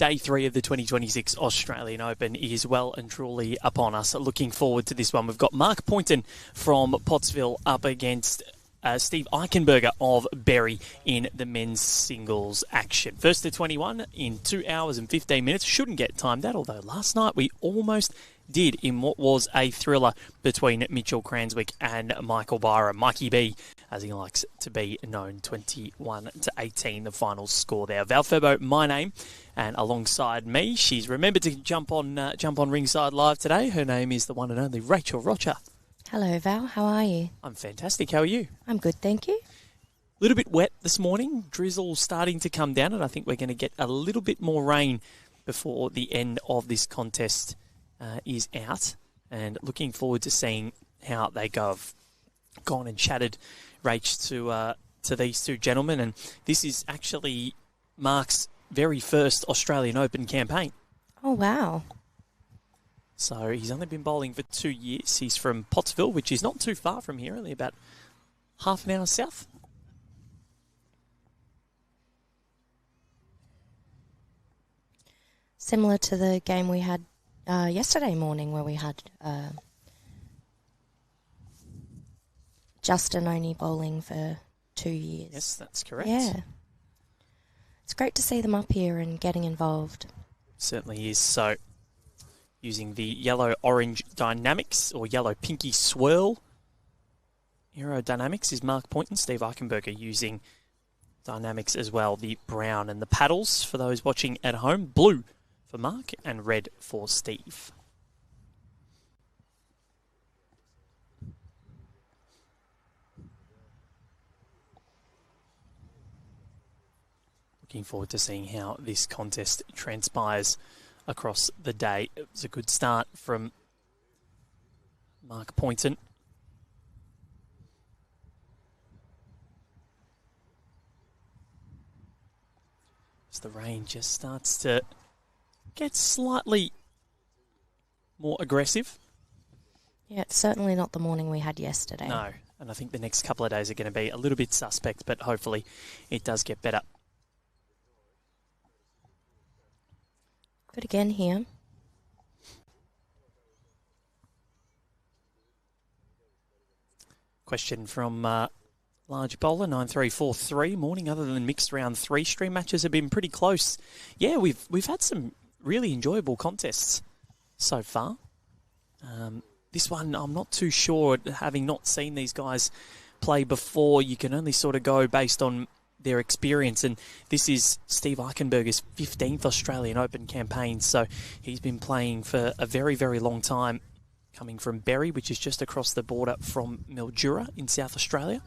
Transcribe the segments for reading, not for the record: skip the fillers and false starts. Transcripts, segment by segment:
Day 3 of the 2026 Australian Open is well and truly upon us. Looking forward to this one. We've got Mark Pointon from Pottsville up against Steve Eichenberger of Berri in the men's singles action. First to 21 in 2 hours and 15 minutes. Shouldn't get timed out, although last night we almost did in what was a thriller between Mitchell Cranswick and Michael Byram. Mikey B, as he likes to be known, 21-18, the final score there. Val Furbo, my name, and alongside me, she's remembered to jump on Ringside Live today. Her name is the one and only Rachel Rocha. Hello, Val. How are you? I'm fantastic. How are you? I'm good, thank you. A little bit wet this morning. Drizzle starting to come down, and I think we're going to get a little bit more rain before the end of this contest is out. And looking forward to seeing how they go. I've gone and chatted, Rach, to these two gentlemen, and this is actually Mark's very first Australian Open campaign. Oh, wow. So he's only been bowling for 2 years. He's from Pottsville, which is not too far from here, only about half an hour south. Similar to the game we had yesterday morning, where we had Justin only bowling for 2 years. Yes, that's correct. Yeah. It's great to see them up here and getting involved. Certainly is. So using the yellow-orange dynamics, or yellow-pinky swirl aerodynamics, is Mark Pointon. Steve Eichenberger using dynamics as well, the brown and the paddles for those watching at home. Blue for Mark and red for Steve. Looking forward to seeing how this contest transpires across the day. It was a good start from Mark Pointon. As the rain just starts to get slightly more aggressive. Yeah, it's certainly not the morning we had yesterday. No, and I think the next couple of days are going to be a little bit suspect, but hopefully it does get better. Good again here. Question from Large Bowler, 9343. Morning, other than mixed round 3, stream matches have been pretty close. Yeah, we've had some really enjoyable contests so far. This one, I'm not too sure, having not seen these guys play before. You can only sort of go based on their experience, and this is Steve Eichenberger's 15th Australian Open campaign, so he's been playing for a very, very long time, coming from Berri, which is just across the border from Mildura in South Australia.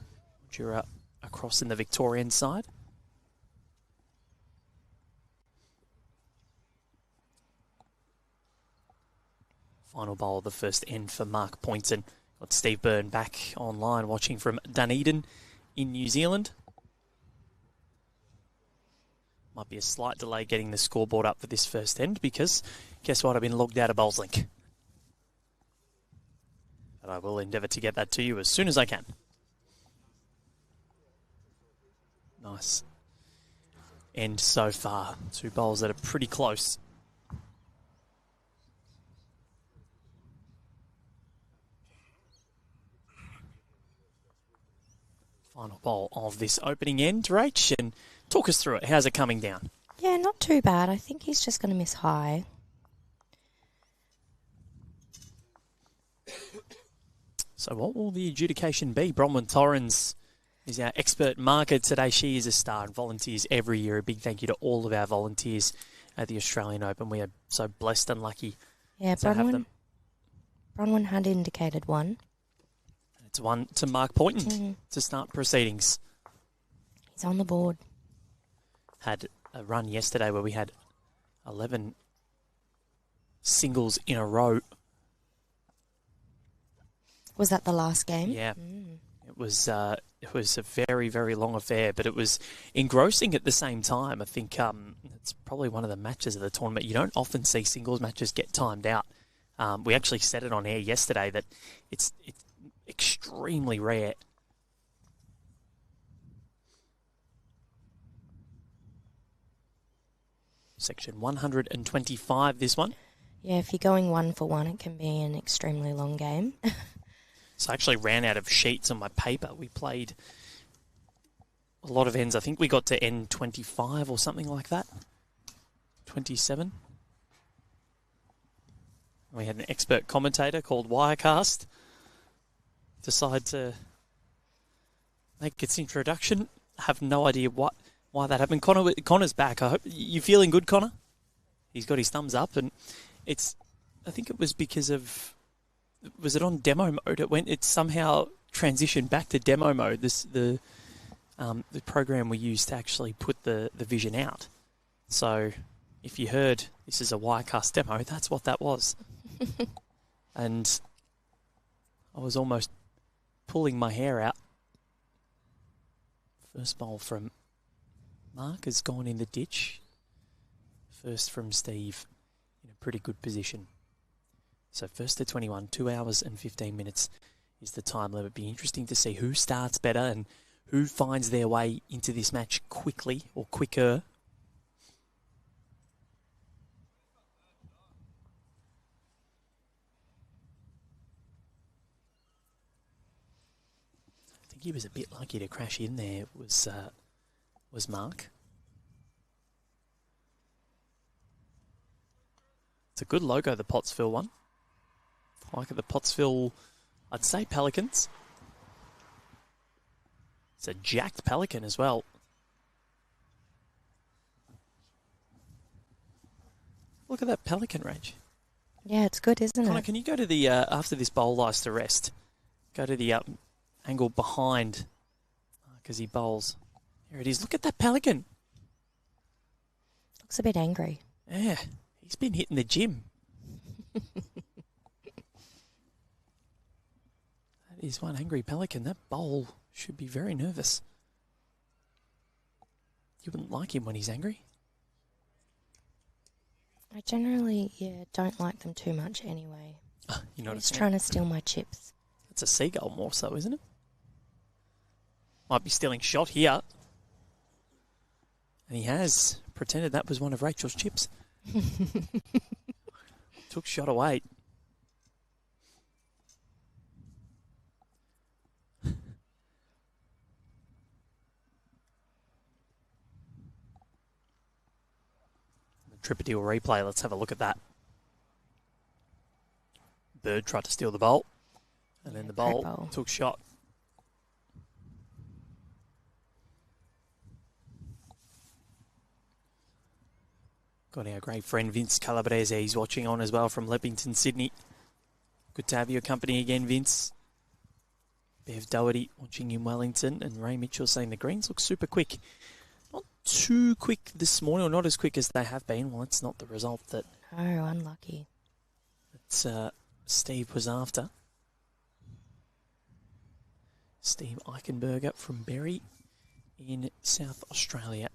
Mildura across in the Victorian side. Final bowl of the first end for Mark Pointon. Got Steve Byrne back online watching from Dunedin in New Zealand. Might be a slight delay getting the scoreboard up for this first end because, guess what, I've been logged out of BowlsLink. But I will endeavour to get that to you as soon as I can. Nice end so far. Two bowls that are pretty close. Final bowl of this opening end, Rach, and talk us through it. How's it coming down? Yeah, not too bad. I think he's just going to miss high. So what will the adjudication be? Bronwyn Torrens is our expert marker today. She is a star and volunteers every year. A big thank you to all of our volunteers at the Australian Open. We are so blessed and lucky to have them. Bronwyn had indicated one. It's one to Mark Pointon to start proceedings. He's on the board. Had a run yesterday where we had 11 singles in a row. Was that the last game? Yeah. It was a very, very long affair, but it was engrossing at the same time. I think it's probably one of the matches of the tournament. You don't often see singles matches get timed out. We actually said it on air yesterday that it's extremely rare. Section 125, this one. Yeah, if you're going 1 for 1, it can be an extremely long game. So I actually ran out of sheets on my paper. We played a lot of ends. I think we got to end 25 or something like that. 27. We had an expert commentator called Wirecast decide to make its introduction. Have no idea why that happened. Connor's back. I hope you feeling good, Connor. He's got his thumbs up, and I think it was because of, was it on demo mode? It somehow transitioned back to demo mode. The program we used to actually put the vision out. So if you heard this is a Wirecast demo, that's what that was. And I was almost pulling my hair out. First bowl from Mark has gone in the ditch. First from Steve in a pretty good position. So first to 21, 2 hours and 15 minutes is the time limit. It'll be interesting to see who starts better and who finds their way into this match quickly or quicker. I think he was a bit lucky to crash in there, was Mark. It's a good logo, the Pottsville one. I like the Pottsville, I'd say Pelicans. It's a jacked Pelican as well. Look at that Pelican range. Yeah, it's good, isn't Connor, it? can you go to the, after this bowl lies to rest, go to the angle behind, because he bowls. Here it is. Look at that Pelican. Looks a bit angry. Yeah, he's been hitting the gym. That is one angry Pelican. That bowl should be very nervous. You wouldn't like him when he's angry. I generally, don't like them too much anyway. You're not He's trying to steal my chips. It's a seagull more so, isn't it? Might be stealing shot here. And he has pretended that was one of Rachel's chips. Took shot away. Triple deal replay. Let's have a look at that. Bird tried to steal the bowl. And then the bowl took shot. Got our great friend Vince Calabrese. He's watching on as well from Leppington, Sydney. Good to have your company again, Vince. Bev Doherty watching in Wellington. And Ray Mitchell saying the greens look super quick. Not too quick this morning, or not as quick as they have been. Well, it's not the result that... Oh, unlucky. Steve was after. Steve Eichenberger from Berri in South Australia.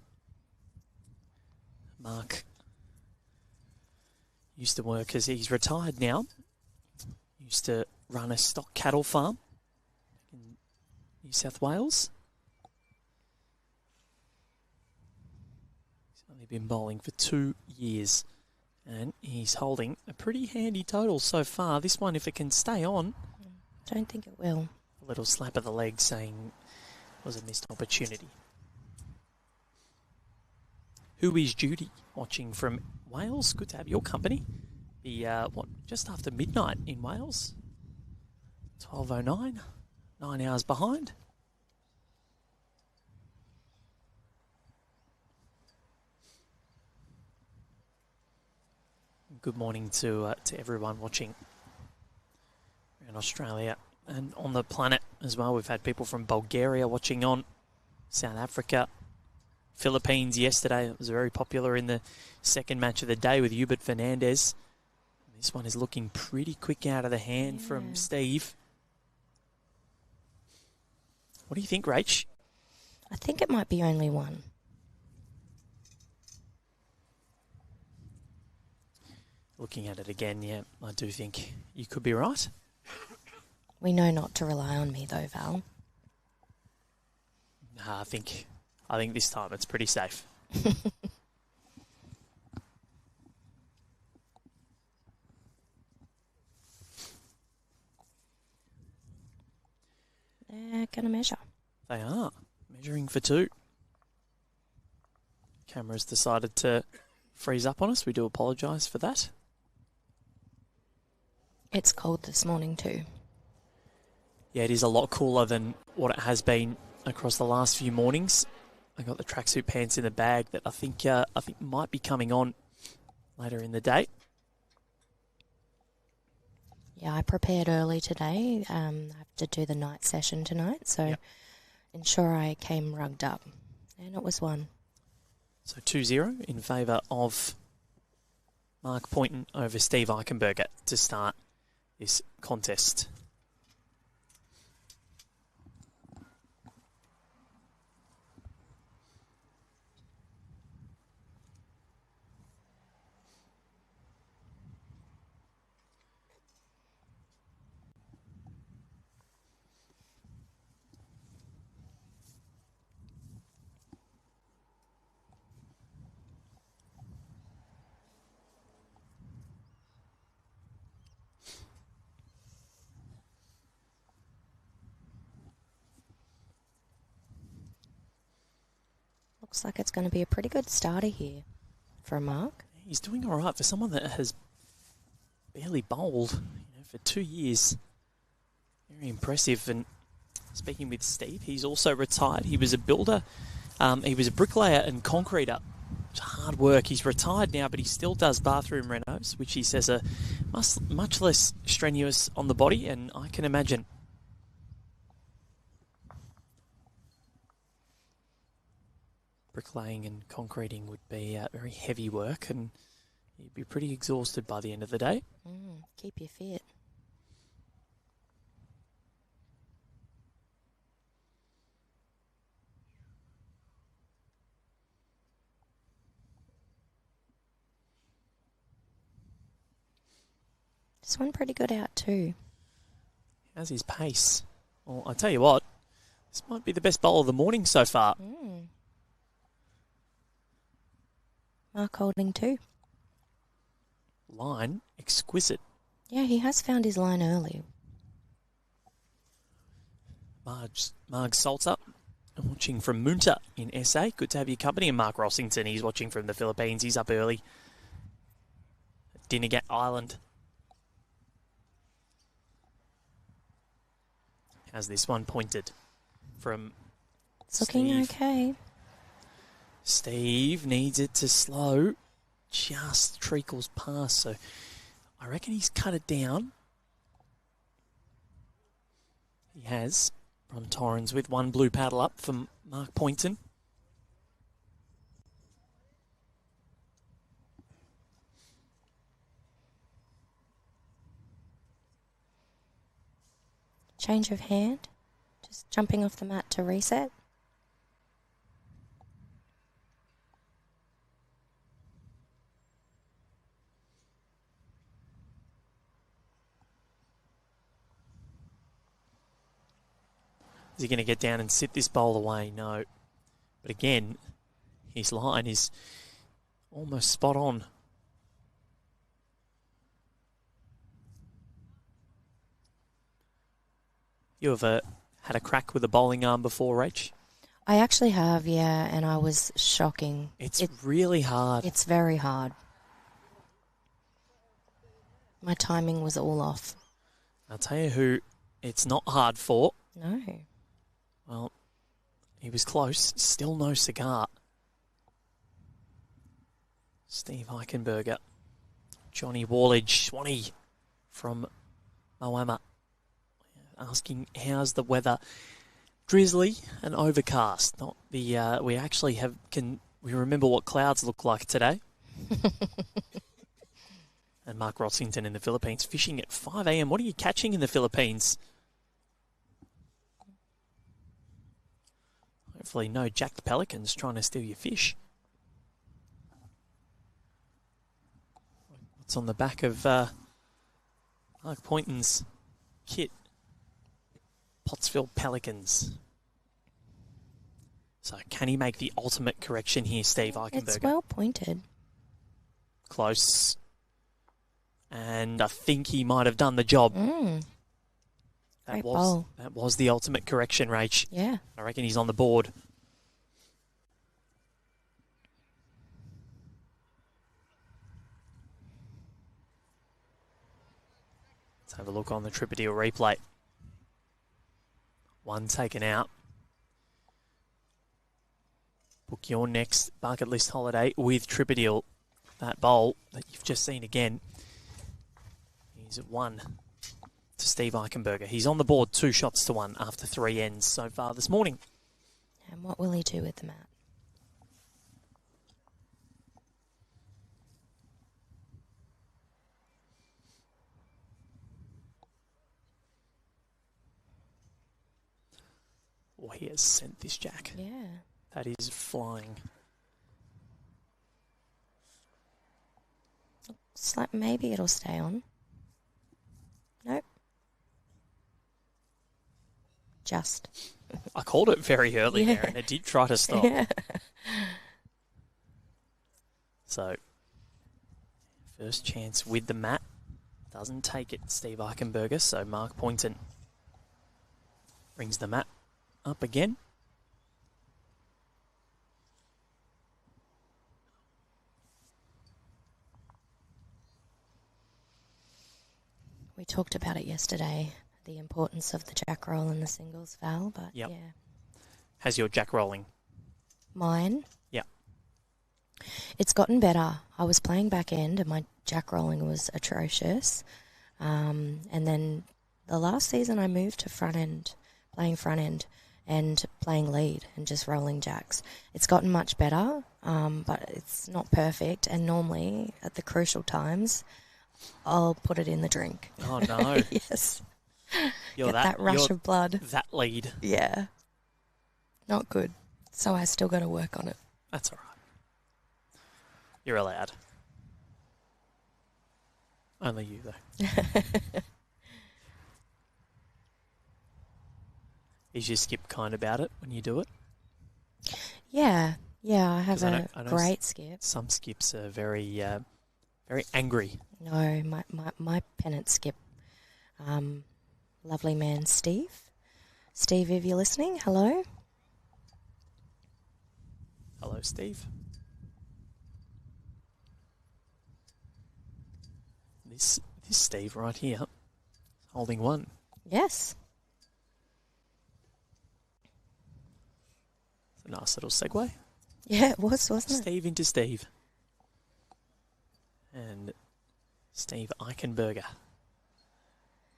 Mark used to work, as he's retired now, used to run a stock cattle farm in New South Wales. He's only been bowling for 2 years. And he's holding a pretty handy total so far. This one, if it can stay on... Don't think it will. A little slap of the leg saying it was a missed opportunity. Who is Judy watching from Wales? Good to have your company. Just after midnight in Wales. 12:09. 9 hours behind. Good morning to everyone watching in Australia and on the planet as well. We've had people from Bulgaria watching on, South Africa, Philippines yesterday. It was very popular in the second match of the day with Hubert Fernandez. This one is looking pretty quick out of the hand from Steve. What do you think, Rach? I think it might be only one. Looking at it again, yeah, I do think you could be right. We know not to rely on me though, Val. I think this time it's pretty safe. they're going to measure. They are measuring for two. Camera's decided to freeze up on us. We do apologise for that. It's cold this morning too. Yeah, it is a lot cooler than what it has been across the last few mornings. I got the tracksuit pants in the bag that I think might be coming on later in the day. Yeah, I prepared early today. I have to do the night session tonight, so ensure I came rugged up. And it was one. So 2-0 in favour of Mark Pointon over Steve Eichenberger to start this contest. Looks like it's going to be a pretty good starter here for Mark. He's doing all right for someone that has barely bowled for 2 years. Very impressive. And speaking with Steve, he's also retired. He was a builder. He was a bricklayer and concreter. It's hard work. He's retired now, but he still does bathroom renos, which he says are much less strenuous on the body, and I can imagine. Bricklaying and concreting would be very heavy work, and you'd be pretty exhausted by the end of the day. Keep you fit. This one pretty good out too. How's his pace? Well, I tell you what, this might be the best bowl of the morning so far. Mark holding two. Line, exquisite. Yeah, he has found his line early. Marg Salter, watching from Munta in SA. Good to have your company. And Mark Rossington, he's watching from the Philippines. He's up early. Dinagat Island. How's this one pointed from It's looking Steve? okay. Steve needs it to slow. Just treacles past, so I reckon he's cut it down. He has. From Torrens with one blue paddle up from Mark Pointon. Change of hand. Just jumping off the mat to reset. Is he going to get down and sit this bowl away? No. But again, his line is almost spot on. You ever had a crack with a bowling arm before, Rach? I actually have, yeah, and I was shocking. It's really hard. It's very hard. My timing was all off. I'll tell you who it's not hard for. No. Well, he was close. Still no cigar. Steve Eichenberger. Johnny Wallage, Swanee from Moama. Asking how's the weather? Drizzly and overcast. Not the we actually have we remember what clouds look like today. And Mark Rossington in the Philippines fishing at 5 a.m. What are you catching in the Philippines? Hopefully no jacked pelicans trying to steal your fish. What's on the back of Mark Pointon's kit? Pottsville Pelicans. So can he make the ultimate correction here, Steve Eichenberger? It's well pointed. Close. And I think he might have done the job. Great bowl. That was the ultimate correction, Rach. Yeah. I reckon he's on the board. Let's have a look on the Tripadil replay. One taken out. Book your next bucket list holiday with Tripadil. That bowl that you've just seen again is 1 to Steve Eichenberger. He's on the board 2 shots to 1 after 3 ends so far this morning. And what will he do with the mat? Oh, he has sent this jack. Yeah. That is flying. Looks like maybe it'll stay on. Nope. Just. I called it very early Yeah. there, and it did try to stop. Yeah. So, first chance with the mat. Doesn't take it, Steve Eichenberger, so Mark Pointon brings the mat up again. We talked about it yesterday, the importance of the jack roll and the singles foul, but Yep. yeah. How's your jack rolling? Mine, Yeah. it's gotten better. I was playing back end and my jack rolling was atrocious. And then the last season I moved to front end, playing front end and playing lead and just rolling jacks. It's gotten much better, but it's not perfect. And normally at the crucial times, I'll put it in the drink. Oh, no. Yes. You're Get that rush you're of blood. that lead. Yeah. Not good. So I still got to work on it. That's all right. You're allowed. Only you, though. Is your skip kind about it when you do it? Yeah. Yeah, I have 'Cause a I know great skip. Some skips are very, very angry. No, my pennant skip. Lovely man, Steve. Steve, if you're listening, hello. Hello, Steve. This Steve right here, holding 1. Yes. It's a nice little segue. Yeah, it was, wasn't it? Steve into Steve. And Steve Eichenberger.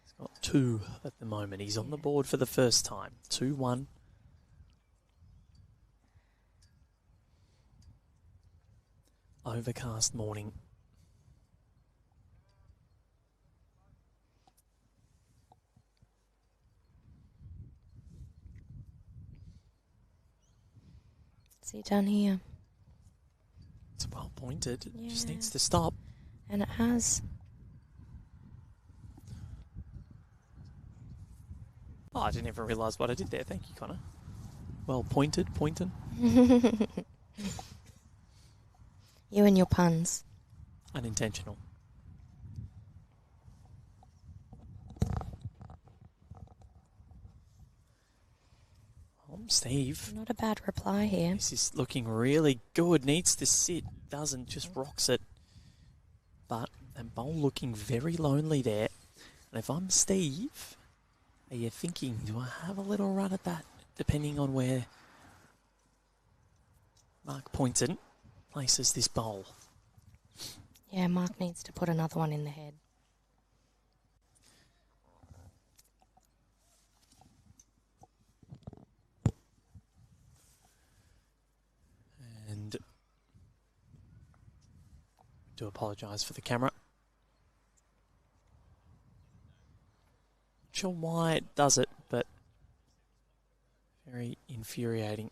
He's got 2 at the moment. He's on the board for the first time. 2-1. Overcast morning. What's he done here? It's well pointed. It just Yeah. needs to stop. And it has. Oh, I didn't even realise what I did there. Thank you, Connor. Well pointed, Pointon. You and your puns. Unintentional. Oh, Steve. Not a bad reply here. This is looking really good. Needs to sit. Doesn't. Just rocks it. But that bowl looking very lonely there. And if I'm Steve, are you thinking, do I have a little run at that? Depending on where Mark Pointon places this bowl. Yeah, Mark needs to put another one in the head. And do apologise for the camera. Not sure why it does it, but very infuriating.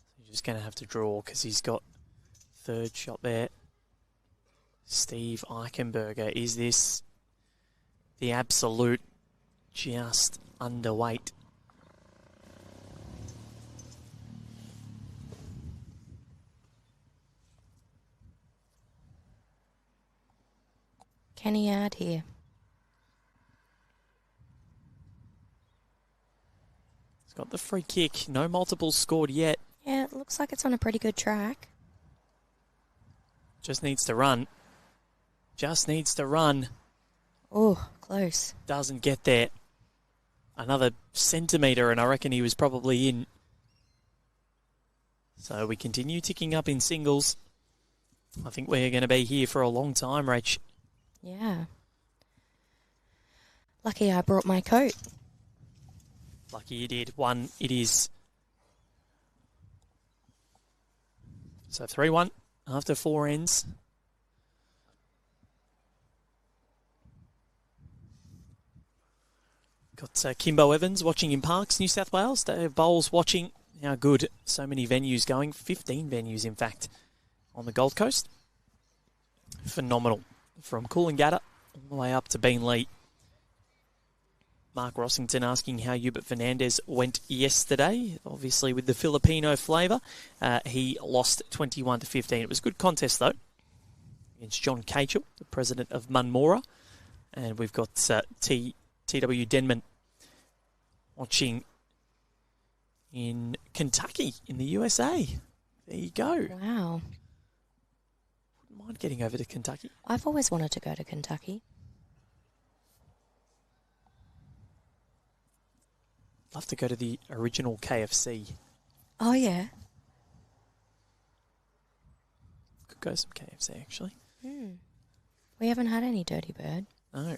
So you're just going to have to draw because he's got third shot there. Steve Eichenberger, is this the absolute just underweight? Can he add here? Got the free kick. No multiples scored yet. Yeah, it looks like it's on a pretty good track. Just needs to run. Just needs to run. Oh, close. Doesn't get there. Another centimetre, and I reckon he was probably in. So we continue ticking up in singles. I think we're going to be here for a long time, Rach. Yeah. Lucky I brought my coat. Lucky you did. One, it is. So 3-1 after 4 ends. Got Kimbo Evans watching in Parks, New South Wales. Dave Bowles watching. How good. So many venues going. 15 venues, in fact, on the Gold Coast. Phenomenal. From Coolangatta all the way up to Beenleigh. Mark Rossington asking how Hubert Fernandez went yesterday. Obviously with the Filipino flavour. He lost 21-15. It was a good contest, though, against John Cachel, the president of Munmora. And we've got TW Denman watching in Kentucky in the USA. There you go. Wow. Wouldn't mind getting over to Kentucky. I've always wanted to go to Kentucky. Love to go to the original KFC. Oh, yeah. Could go some KFC, actually. We haven't had any Dirty Bird. No.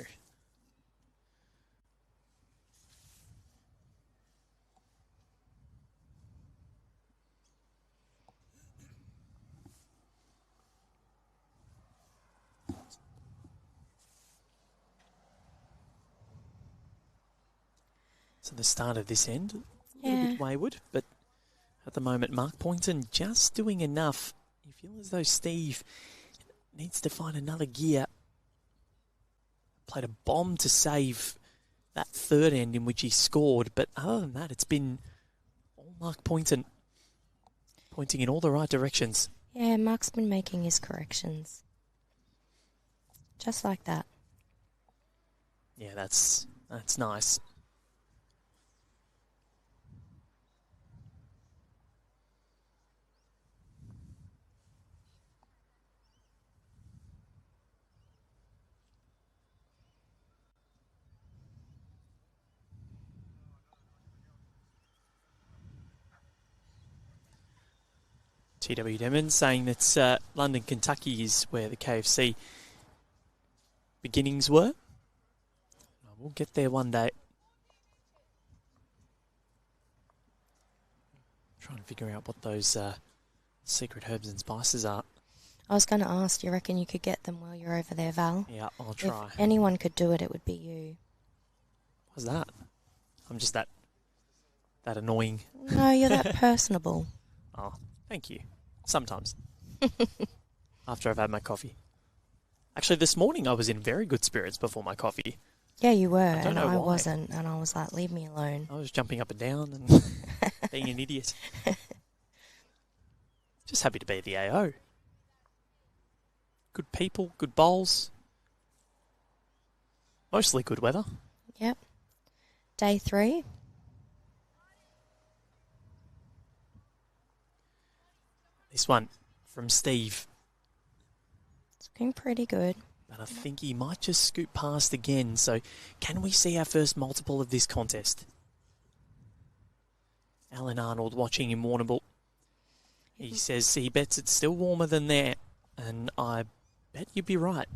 So the start of this end, a little bit wayward, but at the moment, Mark Pointon just doing enough. You feel as though Steve needs to find another gear. Played a bomb to save that third end in which he scored, but other than that, it's been all Mark Pointon pointing in all the right directions. Yeah, Mark's been making his corrections. Just like that. Yeah, that's nice. TW Demon saying that London, Kentucky is where the KFC beginnings were. We'll get there one day. Trying to figure out what those secret herbs and spices are. I was going to ask, do you reckon you could get them while you're over there, Val? Yeah, I'll try. If anyone could do it, it would be you. What's that? I'm just that annoying. No, you're that personable. Oh, thank you. Sometimes. After I've had my coffee. Actually, this morning I was in very good spirits before my coffee. Yeah, you were, I don't know I why. wasn't, and I was like, leave me alone. I was jumping up and down and being an idiot. Just happy to be at the AO. Good people, good bowls. Mostly good weather. Yep. Day 3. This one from Steve. It's looking pretty good. But I think he might just scoot past again. So can we see our first multiple of this contest? Alan Arnold watching in Warrnambool. He says he bets it's still warmer than there. And I bet you'd be right.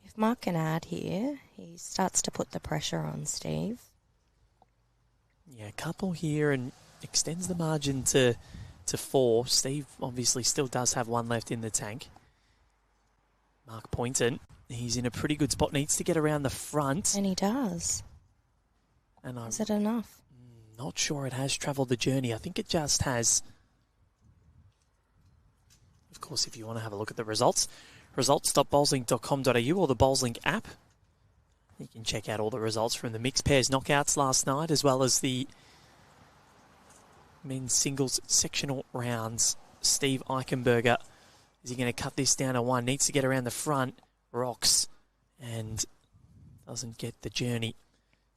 If Mark can add here, he starts to put the pressure on Steve. Yeah, a couple here and extends the margin to 4. Steve obviously still does have one left in the tank. Mark Pointon, he's in a pretty good spot. Needs to get around the front. And he does. And I'm Is it enough? not sure it has travelled the journey. I think it just has. Of course, if you want to have a look at the results, results.bowlslink.com.au or the Bowlslink app. You can check out all the results from the mixed pairs knockouts last night, as well as the men's singles sectional rounds. Steve Eichenberger, is he going to cut this down to 1? Needs to get around the front, rocks, and doesn't get the journey.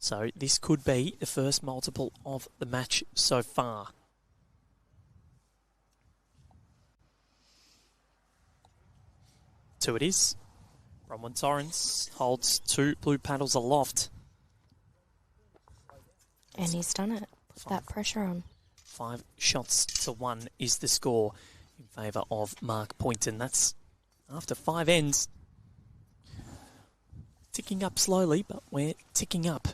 So this could be the first multiple of the match so far. Two it is. Bronwyn Torrens holds two blue paddles aloft. And he's done it. Put that pressure on. 5 shots to 1 is the score in favour of Mark Pointon. That's after 5 ends. Ticking up slowly, but we're ticking up.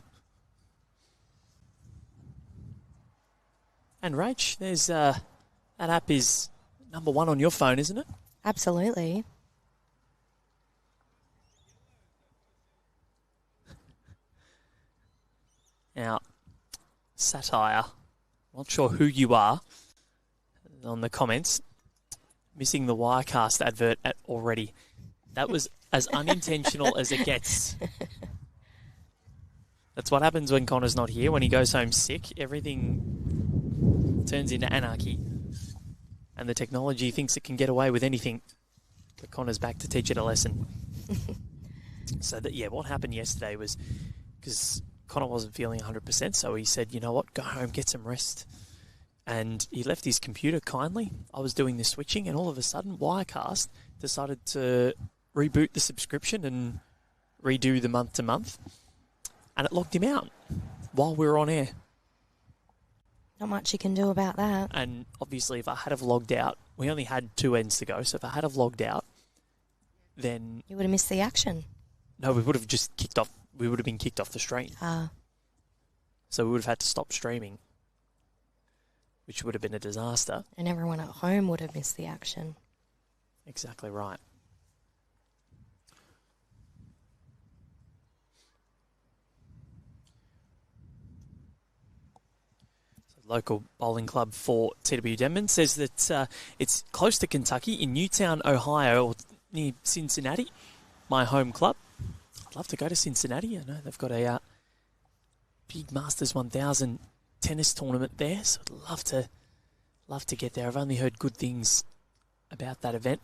And Rach, there's that app is number 1 on your phone, isn't it? Absolutely. Now, satire. Not sure who you are on the comments. Missing the Wirecast advert already. That was as unintentional as it gets. That's what happens when Connor's not here. When he goes home sick, everything turns into anarchy. And the technology thinks it can get away with anything. But Connor's back to teach it a lesson. So, what happened yesterday was because Connor wasn't feeling 100%, so he said, you know what, go home, get some rest. And he left his computer kindly. I was doing the switching, and all of a sudden, Wirecast decided to reboot the subscription and redo the month-to-month. And it logged him out while we were on air. Not much you can do about that. And obviously, if I had have logged out, we only had 2 ends to go, so if I had have logged out, then... You would have missed the action. No, we would have just kicked off. We would have been kicked off the stream. So we would have had to stop streaming, which would have been a disaster. And everyone at home would have missed the action. Exactly right. So local bowling club for TW Denman says that it's close to Kentucky in Newtown, Ohio, or near Cincinnati, my home club. I'd love to go to Cincinnati. I know they've got a big Masters 1000 tennis tournament there, so I'd love to get there. I've only heard good things about that event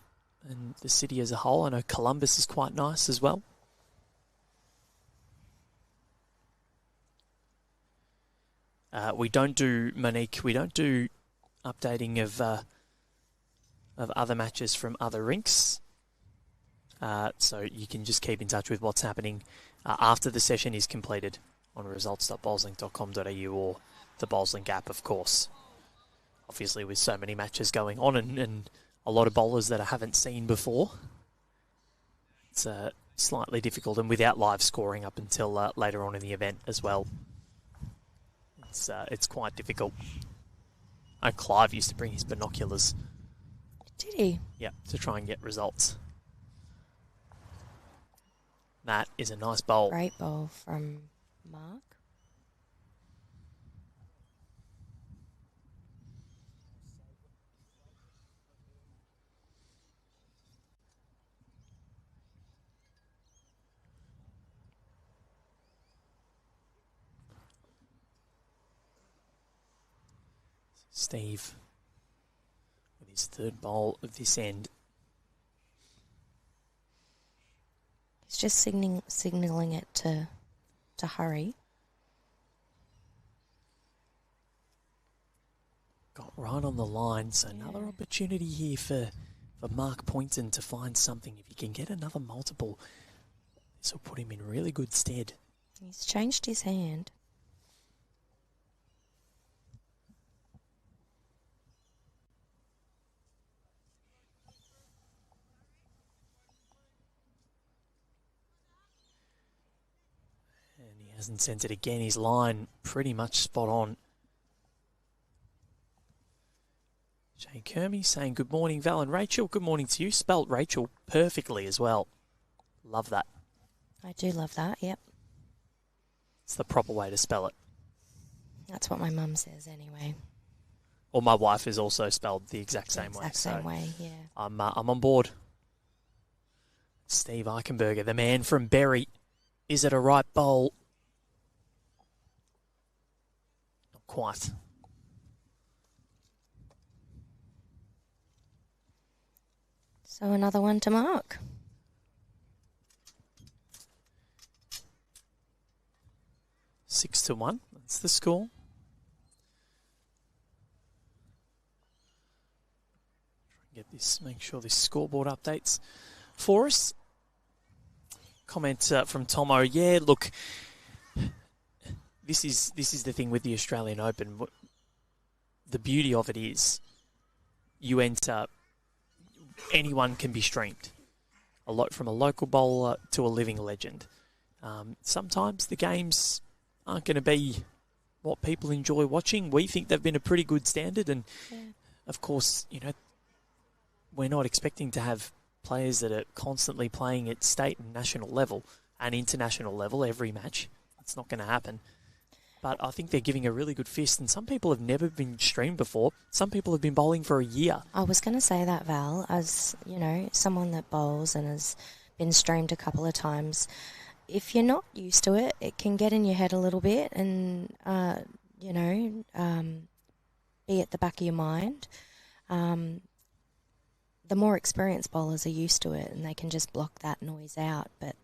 and the city as a whole. I know Columbus is quite nice as well. We don't do, Monique, we don't do updating of other matches from other rinks. So you can just keep in touch with what's happening after the session is completed on results.bowlslink.com.au or the Bowlslink app, of course. Obviously, with so many matches going on and a lot of bowlers that I haven't seen before, it's slightly difficult, and without live scoring up until later on in the event as well. It's quite difficult. Clive used to bring his binoculars. Did he? Yeah, to try and get results. That is a nice bowl. Great bowl from Mark. Steve with his third bowl of this end. He's just signalling it to hurry. Got right on the line, so another opportunity here for Mark Pointon to find something. If he can get another multiple, this will put him in really good stead. He's changed his hand. Hasn't sent it again. His line pretty much spot on. Jay Kermy saying good morning, Val and Rachel. Good morning to you. Spelt Rachel perfectly as well. Love that. I do love that, yep. It's the proper way to spell it. That's what my mum says anyway. Or my wife is also spelled the exact same way. Exact same way, yeah. I'm on board. Steve Eichenberger, the man from Berri. Is it a right bowl? Not quite. So another one to Mark. 6-1. That's the score. Get this. Make sure this scoreboard updates for us. Comment from Tomo. Yeah, look, this is the thing with the Australian Open. The beauty of it is you enter. Anyone can be streamed. From a local bowler to a living legend. Sometimes the games aren't going to be what people enjoy watching. We think they've been a pretty good standard, and of course, we're not expecting to have players that are constantly playing at state and national level and international level every match. It's not going to happen. But I think they're giving a really good fist, and some people have never been streamed before. Some people have been bowling for a year. I was going to say that, Val, as, someone that bowls and has been streamed a couple of times. If you're not used to it, it can get in your head a little bit and, be at the back of your mind. The more experienced bowlers are used to it and they can just block that noise out. But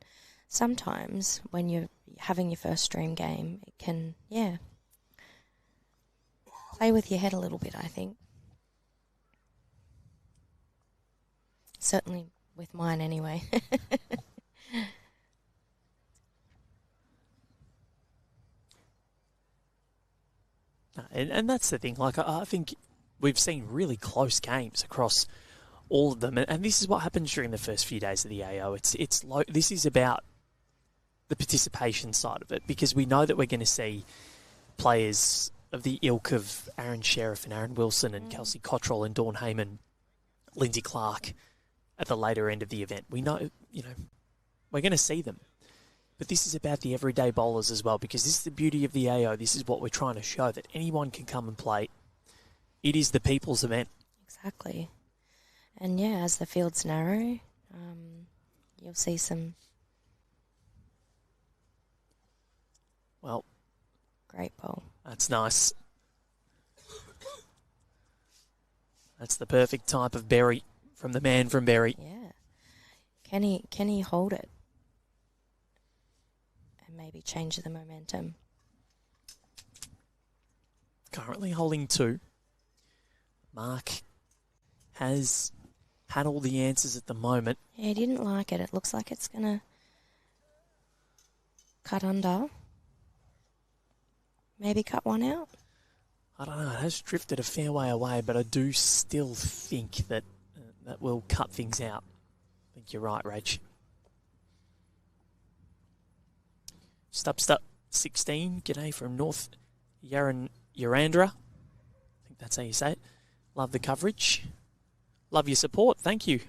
sometimes when you're having your first stream game, it can, play with your head a little bit, I think. Certainly with mine anyway. And that's the thing. Like, I think we've seen really close games across all of them, and this is what happens during the first few days of the AO. This is about the participation side of it, because we know that we're going to see players of the ilk of Aaron Sheriff and Aaron Wilson and Kelsey Cottrell and Dawn Heyman, Lindsay Clark at the later end of the event. We know, we're going to see them. But this is about the everyday bowlers as well, because this is the beauty of the AO. This is what we're trying to show, that anyone can come and play. It is the people's event. Exactly. And as the fields narrow, you'll see some great bowl. That's nice. That's the perfect type of Berri from the man from Berri. Yeah. Can he hold it? And maybe change the momentum. Currently holding 2. Mark has had all the answers at the moment. Yeah, he didn't like it. It looks like it's going to cut under. Maybe cut one out. I don't know. It has drifted a fair way away, but I do still think that that will cut things out. I think you're right, Rach. Stubstup 16. G'day from North Yarandra. I think that's how you say it. Love the coverage. Love your support. Thank you.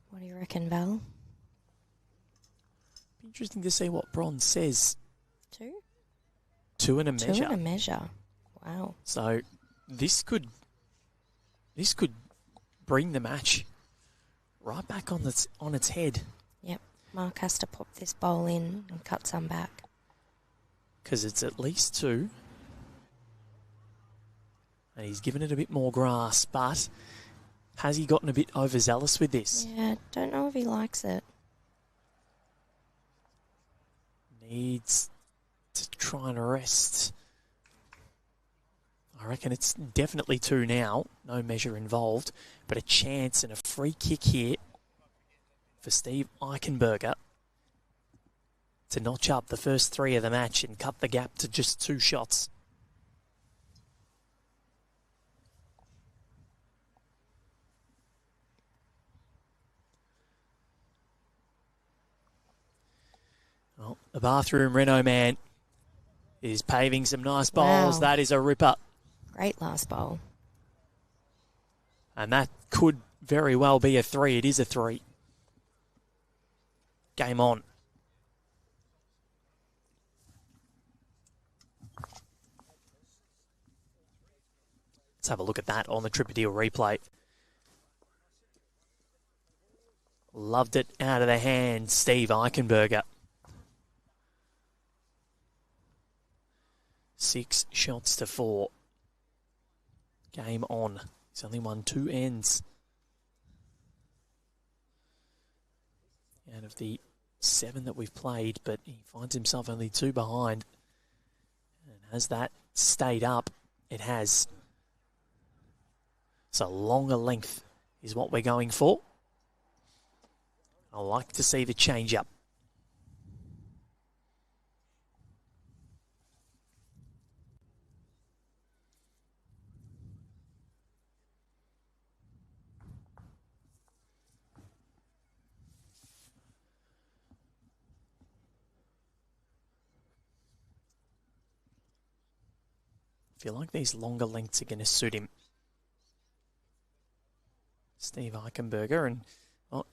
What do you reckon, Val? Be interesting to see what Bronze says. 2? 2 and a measure. 2 and a measure. Wow. So this could bring the match right back on its head. Yep. Mark has to pop this bowl in and cut some back. Because it's at least 2. And he's given it a bit more grass, but has he gotten a bit overzealous with this? Yeah, don't know if he likes it. Needs to try and rest. I reckon it's definitely 2 now. No measure involved. But a chance and a free kick here for Steve Eichenberger to notch up the first 3 of the match and cut the gap to just 2 shots. Well, the bathroom Renault man is paving some nice bowls. Wow. That is a ripper. Great last bowl. And that could very well be a 3. It is a 3. Game on. Let's have a look at that on the Tripadil replay. Loved it out of the hand, Steve Eichenberger. 6 shots to 4. Game on. He's only won 2 ends out of the 7 that we've played, but he finds himself only 2 behind. And has that stayed up? It has. So longer length is what we're going for. I like to see the change up. I feel like these longer lengths are going to suit him. Steve Eichenberger, and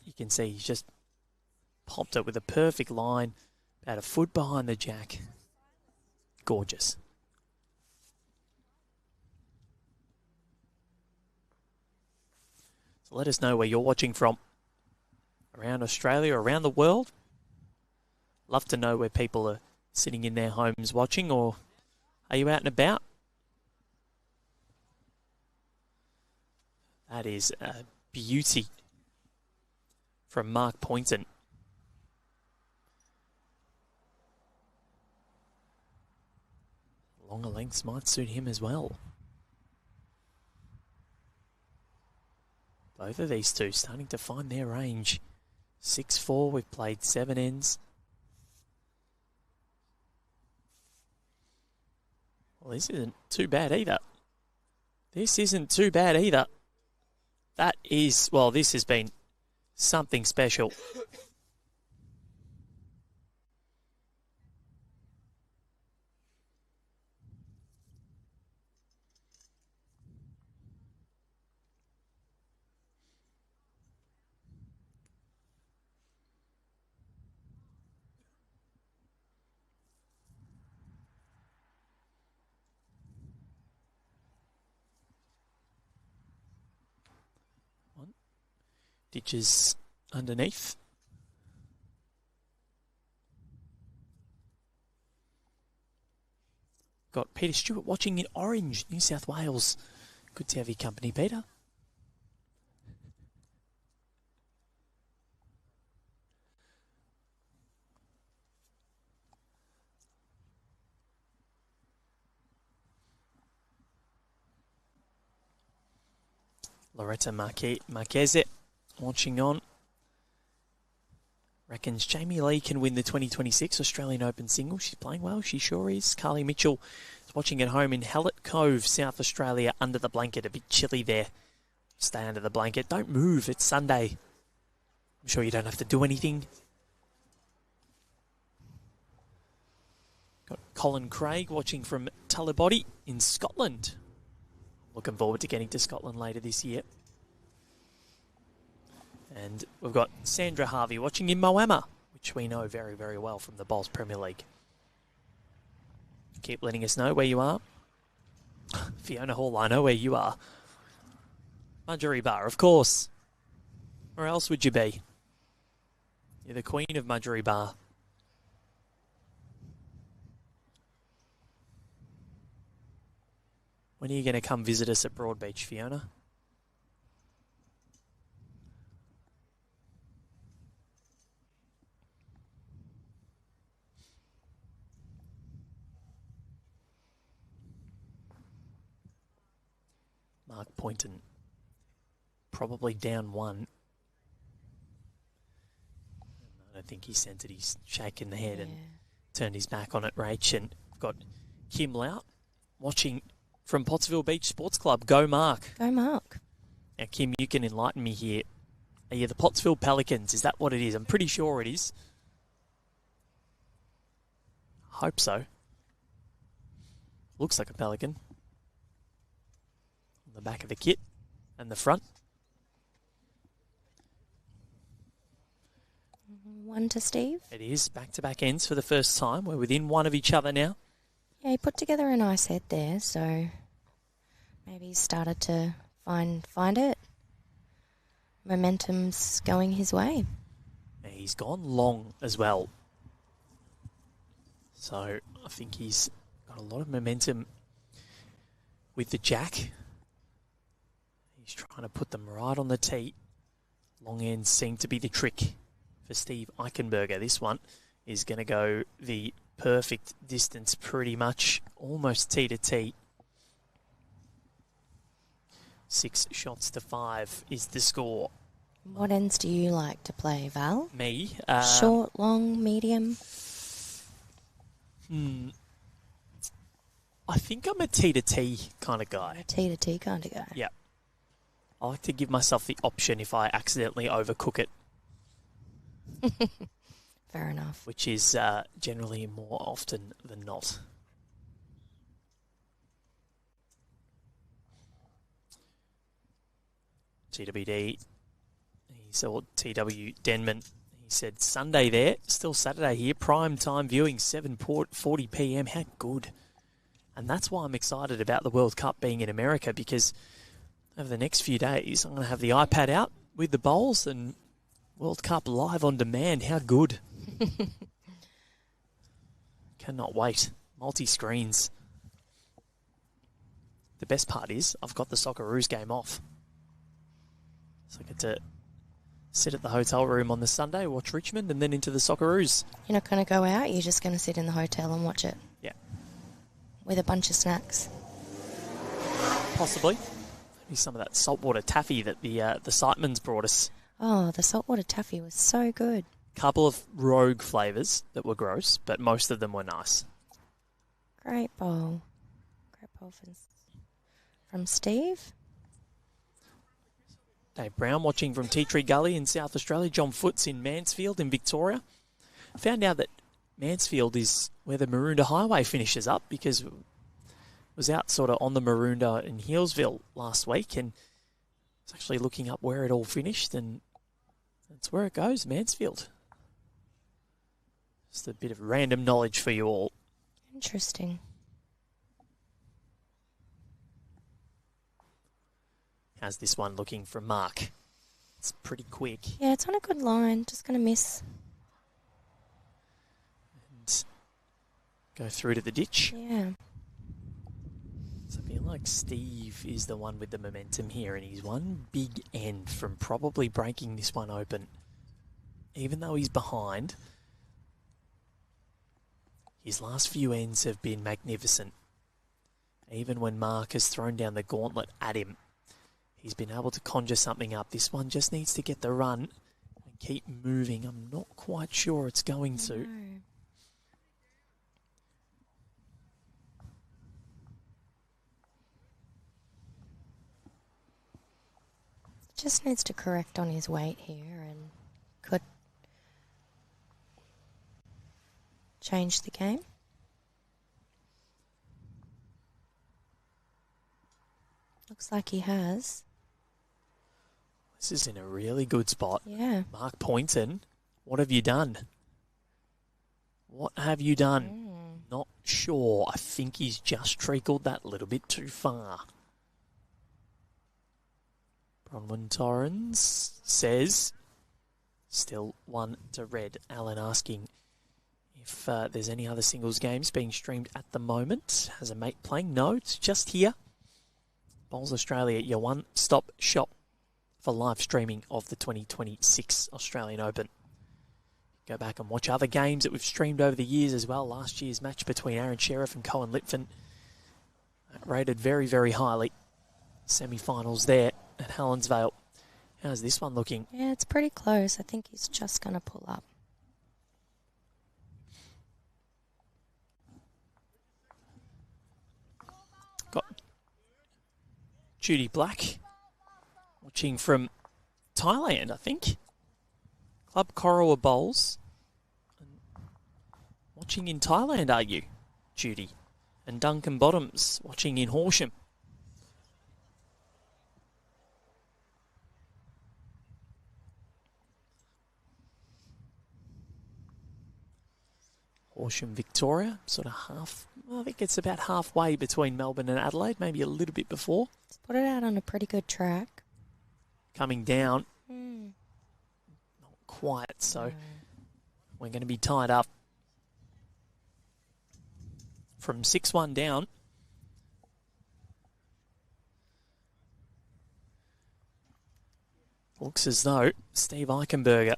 you can see he's just popped it with a perfect line, about a foot behind the jack. Gorgeous. So let us know where you're watching from. Around Australia, around the world. Love to know where people are sitting in their homes watching, or are you out and about? That is a beauty from Mark Pointon. Longer lengths might suit him as well. Both of these two starting to find their range. 6-4, we've played 7 ends. Well, this isn't too bad either. This isn't too bad either. That is, well, this has been something special. Ditches underneath. Got Peter Stewart watching in Orange, New South Wales. Good to have your company, Peter. Loretta Marquez watching on. Reckons Jamie Lee can win the 2026 Australian Open single. She's playing well. She sure is. Carly Mitchell is watching at home in Hallett Cove, South Australia, under the blanket. A bit chilly there. Stay under the blanket. Don't move. It's Sunday. I'm sure you don't have to do anything. Got Colin Craig watching from Tullibody in Scotland. Looking forward to getting to Scotland later this year. And we've got Sandra Harvey watching in Moama, which we know very, very well from the Bowls Premier League. Keep letting us know where you are. Fiona Hall, I know where you are. Marjorie Bar, of course. Where else would you be? You're the queen of Marjorie Bar. When are you going to come visit us at Broadbeach, Fiona? Mark Pointon, probably down 1. I don't think he sent it. He's shaking the head and turned his back on it, Rach. And we've got Kim Lout watching from Pottsville Beach Sports Club. Go Mark. Go Mark. Now, Kim, you can enlighten me here. Are you the Pottsville Pelicans? Is that what it is? I'm pretty sure it is. Hope so. Looks like a pelican. On the back of the kit and the front. 1 to Steve. It is back-to-back ends for the first time. We're within 1 of each other now. Yeah, he put together a nice head there, so maybe he started to find it. Momentum's going his way. He's gone long as well. So I think he's got a lot of momentum with the jack. He's trying to put them right on the tee. Long ends seem to be the trick for Steve Eichenberger. This one is going to go the perfect distance, pretty much almost tee to tee. 6 shots to 5 is the score. What ends do you like to play, Val? Me? Short, long, medium? I think I'm a tee to tee kind of guy. Tee to tee kind of guy. Yeah. I like to give myself the option if I accidentally overcook it. Fair enough. Which is generally more often than not. GWD, he saw TW Denman. He said Sunday there, still Saturday here, prime time viewing, 7:40 p.m. How good. And that's why I'm excited about the World Cup being in America, because over the next few days, I'm going to have the iPad out with the bowls and World Cup live on demand. How good. Cannot wait. Multi-screens. The best part is I've got the Socceroos game off. So I get to sit at the hotel room on the Sunday, watch Richmond, and then into the Socceroos. You're not going to go out? You're just going to sit in the hotel and watch it? Yeah. With a bunch of snacks? Possibly. Maybe some of that saltwater taffy that the Sightmans brought us. Oh, the saltwater taffy was so good. Couple of rogue flavours that were gross, but most of them were nice. Great bowl. Great bowl from Steve. Dave Brown watching from Tea Tree Gully in South Australia. John Foots in Mansfield in Victoria. Found out that Mansfield is where the Maroondah Highway finishes up, because it was out sort of on the Maroondah in Healesville last week, and was actually looking up where it all finished, and that's where it goes, Mansfield. Just a bit of random knowledge for you all. Interesting. How's this one looking from Mark? It's pretty quick. Yeah, it's on a good line. Just going to miss. And go through to the ditch. Yeah. So I feel like Steve is the one with the momentum here, and he's one big end from probably breaking this one open. Even though he's behind, his last few ends have been magnificent. Even when Mark has thrown down the gauntlet at him, he's been able to conjure something up. This one just needs to get the run and keep moving. I'm not quite sure it's going to. No. Just needs to correct on his weight here and could change the game. Looks like he has. This is in a really good spot. Yeah. Mark Pointon, what have you done? What have you done? Not sure. I think he's just treacled that little bit too far. Bronwyn Torrens says, still 1 to red. Alan asking if there's any other singles games being streamed at the moment. Has a mate playing? No, it's just here. Bowls Australia, your one-stop shop for live streaming of the 2026 Australian Open. Go back and watch other games that we've streamed over the years as well. Last year's match between Aaron Sheriff and Cohen Litfin, rated very, very highly. Semi-finals there at Helensvale. How's this one looking? Yeah, it's pretty close. I think he's just going to pull up. Got Judy Black watching from Thailand, I think. Club Corowa Bowls. Watching in Thailand, are you, Judy? And Duncan Bottoms watching in Horsham. Horsham, Victoria, sort of half, I think it's about halfway between Melbourne and Adelaide, maybe a little bit before. Let's put it out on a pretty good track. Coming down, not quite, so we're going to be tied up from 6-1 down. Looks as though Steve Eichenberger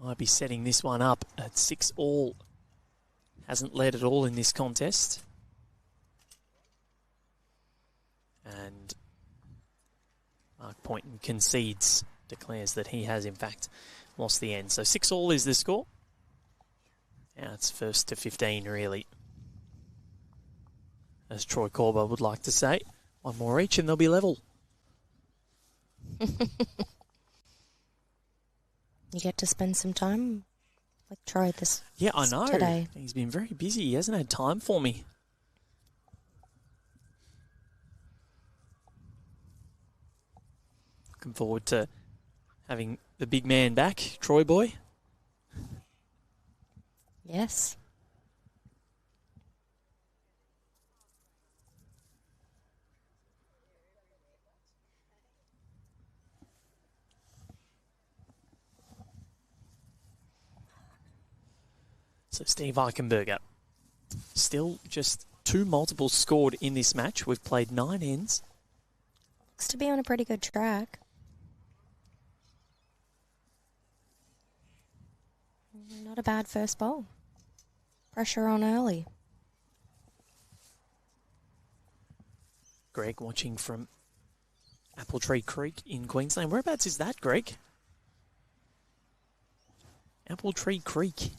might be setting this one up at 6-all. Hasn't led at all in this contest. And Mark Pointon concedes, declares that he has in fact lost the end. So 6-all is the score. Now it's first to 15 really. As Troy Corber would like to say, one more each and they'll be level. You get to spend some time with Troy Yeah, I know. Today. He's been very busy. He hasn't had time for me. Looking forward to having the big man back, Troy boy. Yes. So Steve Eichenberger, still just 2 multiples scored in this match. We've played 9 ends. Looks to be on a pretty good track. Not a bad first bowl. Pressure on early. Greg watching from Apple Tree Creek in Queensland. Whereabouts is that, Greg? Apple Tree Creek.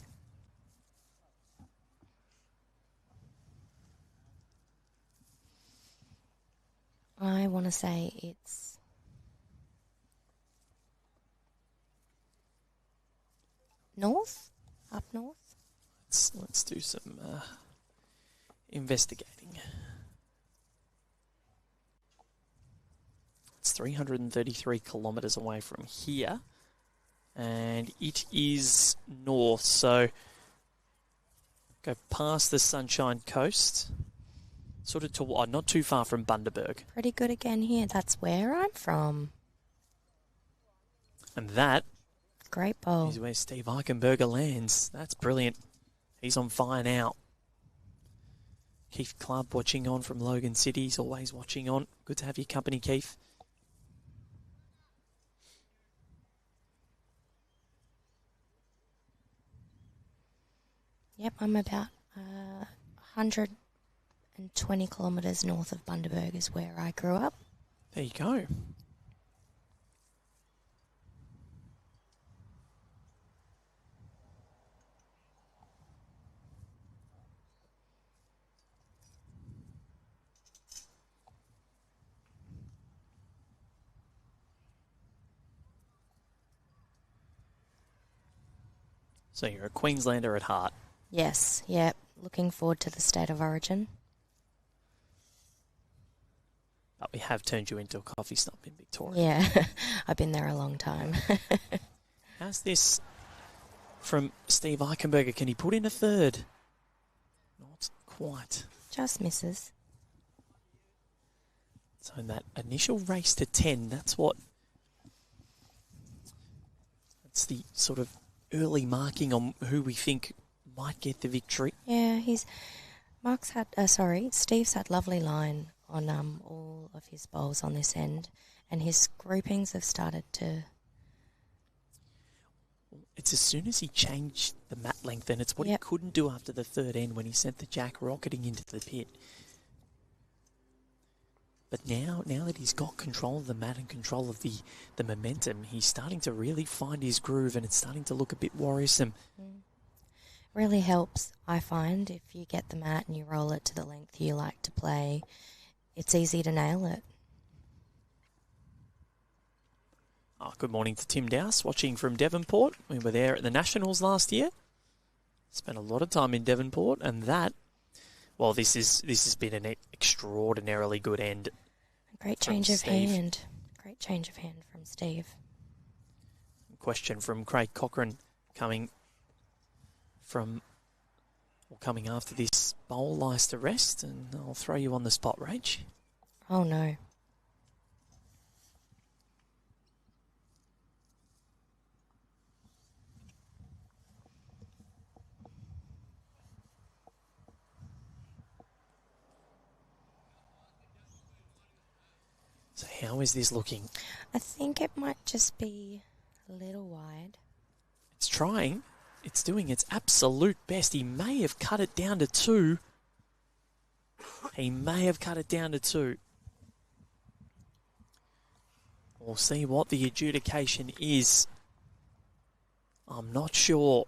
I want to say it's north, up north. Let's do some investigating. It's 333 kilometres away from here, and it is north, so go past the Sunshine Coast, sort of to not too far from Bundaberg. Pretty good again here. That's where I'm from. And that Great bowl. is where Steve Eichenberger lands. That's brilliant. He's on fire now. Keith Clubb watching on from Logan City. He's always watching on. Good to have your company, Keith. Yep, I'm about 120 kilometres north of Bundaberg is where I grew up. There you go. So you're a Queenslander at heart. Yes, yep. Looking forward to the state of origin. But we have turned you into a coffee snob in Victoria. Yeah, I've been there a long time. How's this from Steve Eichenberger? Can he put in a third? Not quite. Just misses. So in that initial race to 10, that's the sort of early marking on who we think might get the victory. Yeah, Steve's had lovely line on all of his bowls on this end, and his groupings have started to... It's as soon as he changed the mat length, and it's what he couldn't do after the third end when he sent the jack rocketing into the pit. But now that he's got control of the mat and control of the momentum, he's starting to really find his groove, and it's starting to look a bit worrisome. Really helps, I find, if you get the mat and you roll it to the length you like to play. It's easy to nail it. Oh, good morning to Tim Dowse, watching from Devonport. We were there at the Nationals last year. Spent a lot of time in Devonport, and this has been an extraordinarily good end. Great change of hand. Great change of hand from Steve. Question from Craig Cochran coming after this bowl lies to rest, and I'll throw you on the spot, Rach. Oh no. So How is this looking? I think it might just be a little wide. It's trying. It's doing its absolute best. He may have cut it down to 2. He may have cut it down to 2. We'll see what the adjudication is. I'm not sure.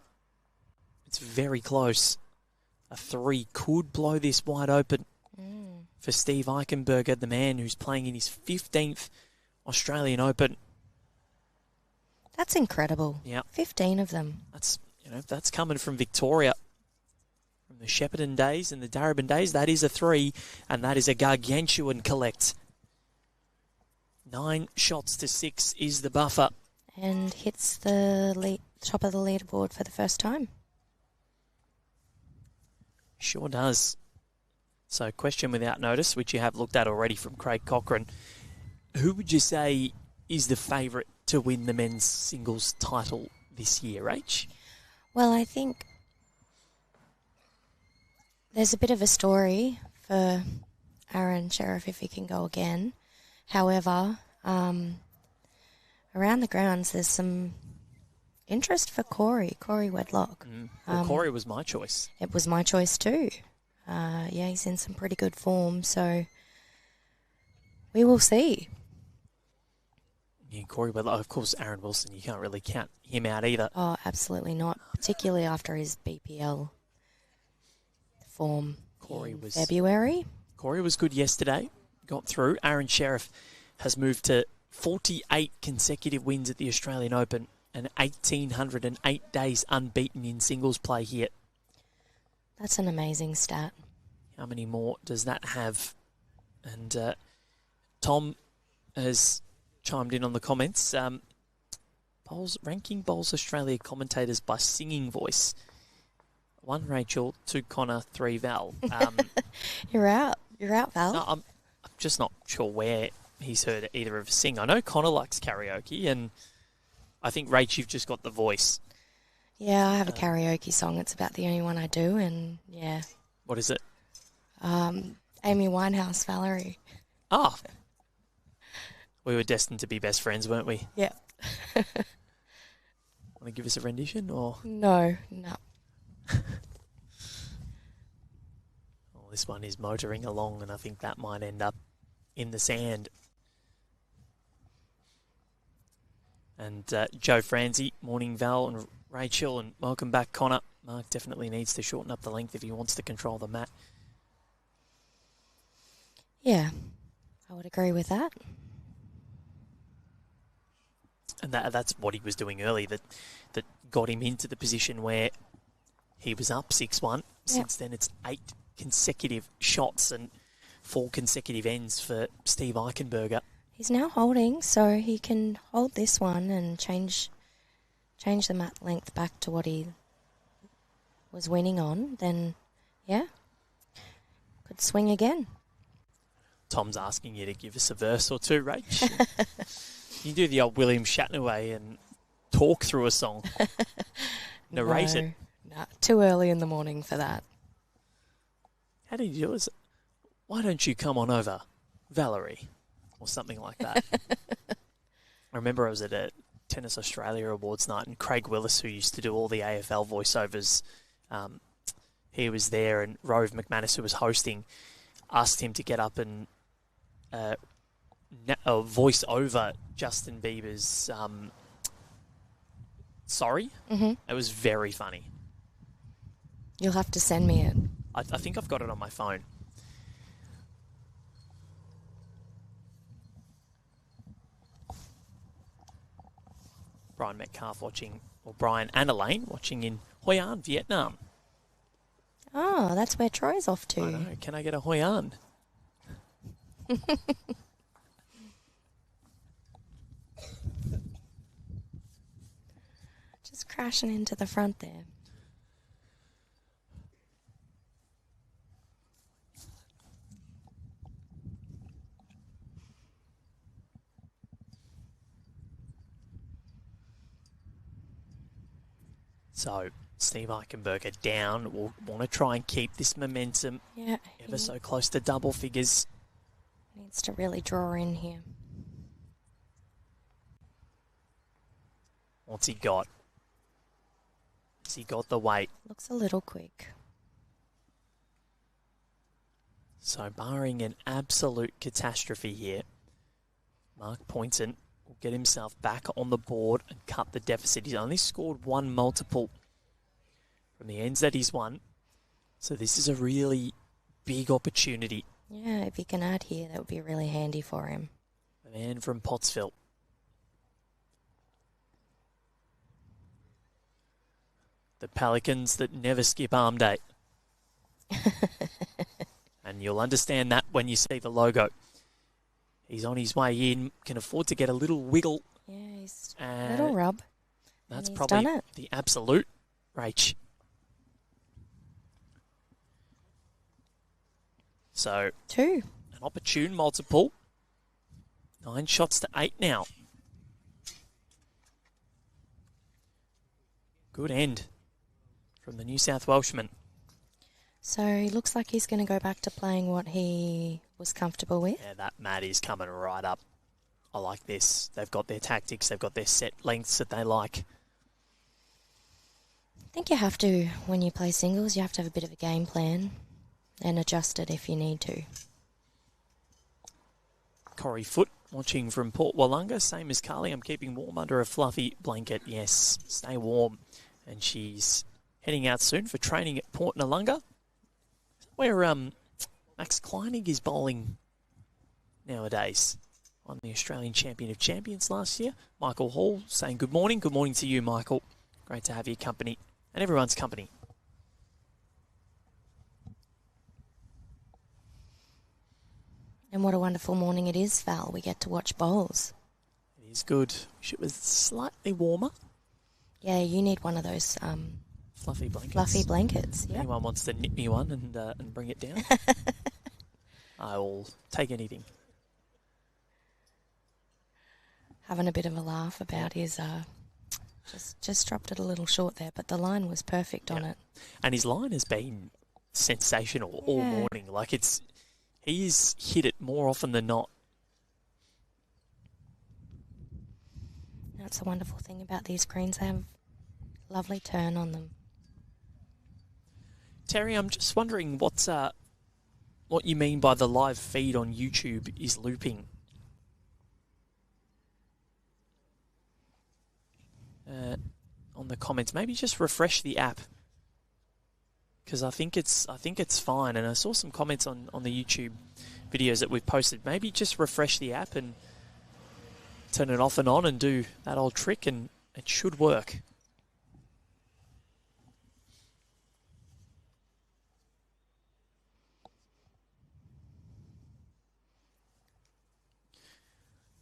It's very close. A 3 could blow this wide open for Steve Eichenberger, the man who's playing in his 15th Australian Open. That's incredible. Yeah, 15 of them. That's coming from Victoria, from the Shepparton days and the Darebin days. That is a 3, and that is a gargantuan collect. 9 shots to 6 is the buffer. And hits the top of the leaderboard for the first time. Sure does. So, question without notice, which you have looked at already from Craig Cochran. Who would you say is the favourite to win the men's singles title this year, H? Well, I think there's a bit of a story for Aaron Sheriff if he can go again. However, around the grounds there's some interest for Corey Wedlock. Well, Corey was my choice. It was my choice too. He's in some pretty good form, so we will see. Yeah, Corey Wedlock. Of course, Aaron Wilson, you can't really count him out either. Oh, absolutely not, particularly after his BPL form in February. Corey was good yesterday, got through. Aaron Sheriff has moved to 48 consecutive wins at the Australian Open and 1,808 days unbeaten in singles play here. That's an amazing stat. How many more does that have? And Tom has chimed in on the comments. Ranking Bowls Australia commentators by singing voice. 1 Rachel, 2 Connor, 3 Val. You're out, Val. No, I'm just not sure where he's heard either of us sing. I know Connor likes karaoke, and I think, Rach, you've just got the voice. Yeah, I have a karaoke song. It's about the only one I do, and yeah. What is it? Amy Winehouse, Valerie. Ah. We were destined to be best friends, weren't we? Yeah. Want to give us a rendition, or? No. Well, this one is motoring along, and I think that might end up in the sand. And Joe Franzi, morning Val and Rachel, and welcome back Connor. Mark definitely needs to shorten up the length if he wants to control the mat. Yeah, I would agree with that. And that's what he was doing early, that got him into the position where he was up 6-1. Yep. Since then it's 8 consecutive shots and 4 consecutive ends for Steve Eichenberger. He's now holding, so he can hold this one and change the mat length back to what he was winning on. Then, yeah, could swing again. Tom's asking you to give us a verse or two, Rach. You do the old William Shatner way and talk through a song. Narrate it. No, too early in the morning for that. How did you do it? Why don't you come on over, Valerie? Or something like that. I remember I was at a Tennis Australia Awards night, and Craig Willis, who used to do all the AFL voiceovers, he was there, and Rove McManus, who was hosting, asked him to get up and voice over Justin Bieber's Sorry. Mm-hmm. It was very funny. You'll have to send me it. I think I've got it on my phone. Brian Metcalf watching, or Brian and Elaine watching in Hoi An, Vietnam. Oh, that's where Troy's off to. I know. Can I get a Hoi An? Just crashing into the front there. So, Steve Eichenberger down. Will want to try and keep this momentum Yeah, ever so close to double figures. Needs to really draw in here. What's he got? Has he got the weight? Looks a little quick. So barring an absolute catastrophe here, Mark Pointon will get himself back on the board and cut the deficit. He's only scored one multiple from the ends that he's won. So this is a really big opportunity. Yeah, if he can add here, that would be really handy for him. The man from Pottsville. The Pelicans that never skip arm day. And you'll understand that when you see the logo. He's on his way in, can afford to get a little wiggle. Yeah, he's a little rub. That's he's probably done it. The absolute Rach. So, 2. an opportune multiple. 9 shots to 8 now. Good end from the New South Welshman. So he looks like he's going to go back to playing what he was comfortable with. Yeah, that mat is coming right up. I like this. They've got their tactics. They've got their set lengths that they like. I think you have to, when you play singles, you have to have a bit of a game plan and adjust it if you need to. Corey Foote watching from Port Wollonga. Same as Carly. I'm keeping warm under a fluffy blanket. Yes, stay warm. And she's heading out soon for training at Port Wollonga, where Max Kleinig is bowling nowadays. On the Australian Champion of Champions last year. Michael Hall saying good morning. Good morning to you, Michael. Great to have your company and everyone's company. And what a wonderful morning it is, Val. We get to watch bowls. It is good. Wish it was slightly warmer. Yeah, you need one of those Fluffy blankets. fluffy blankets. If anyone wants to knit me one and bring it down, I will take anything. Having a bit of a laugh about his... just dropped it a little short there, but the line was perfect on it. And his line has been sensational all morning. Like he's hit it more often than not. That's the wonderful thing about these greens. They have a lovely turn on them. Terry, I'm just wondering what you mean by the live feed on YouTube is looping. On the comments, maybe just refresh the app, because I think it's fine. And I saw some comments on the YouTube videos that we've posted. Maybe just refresh the app and turn it off and on and do that old trick, and it should work.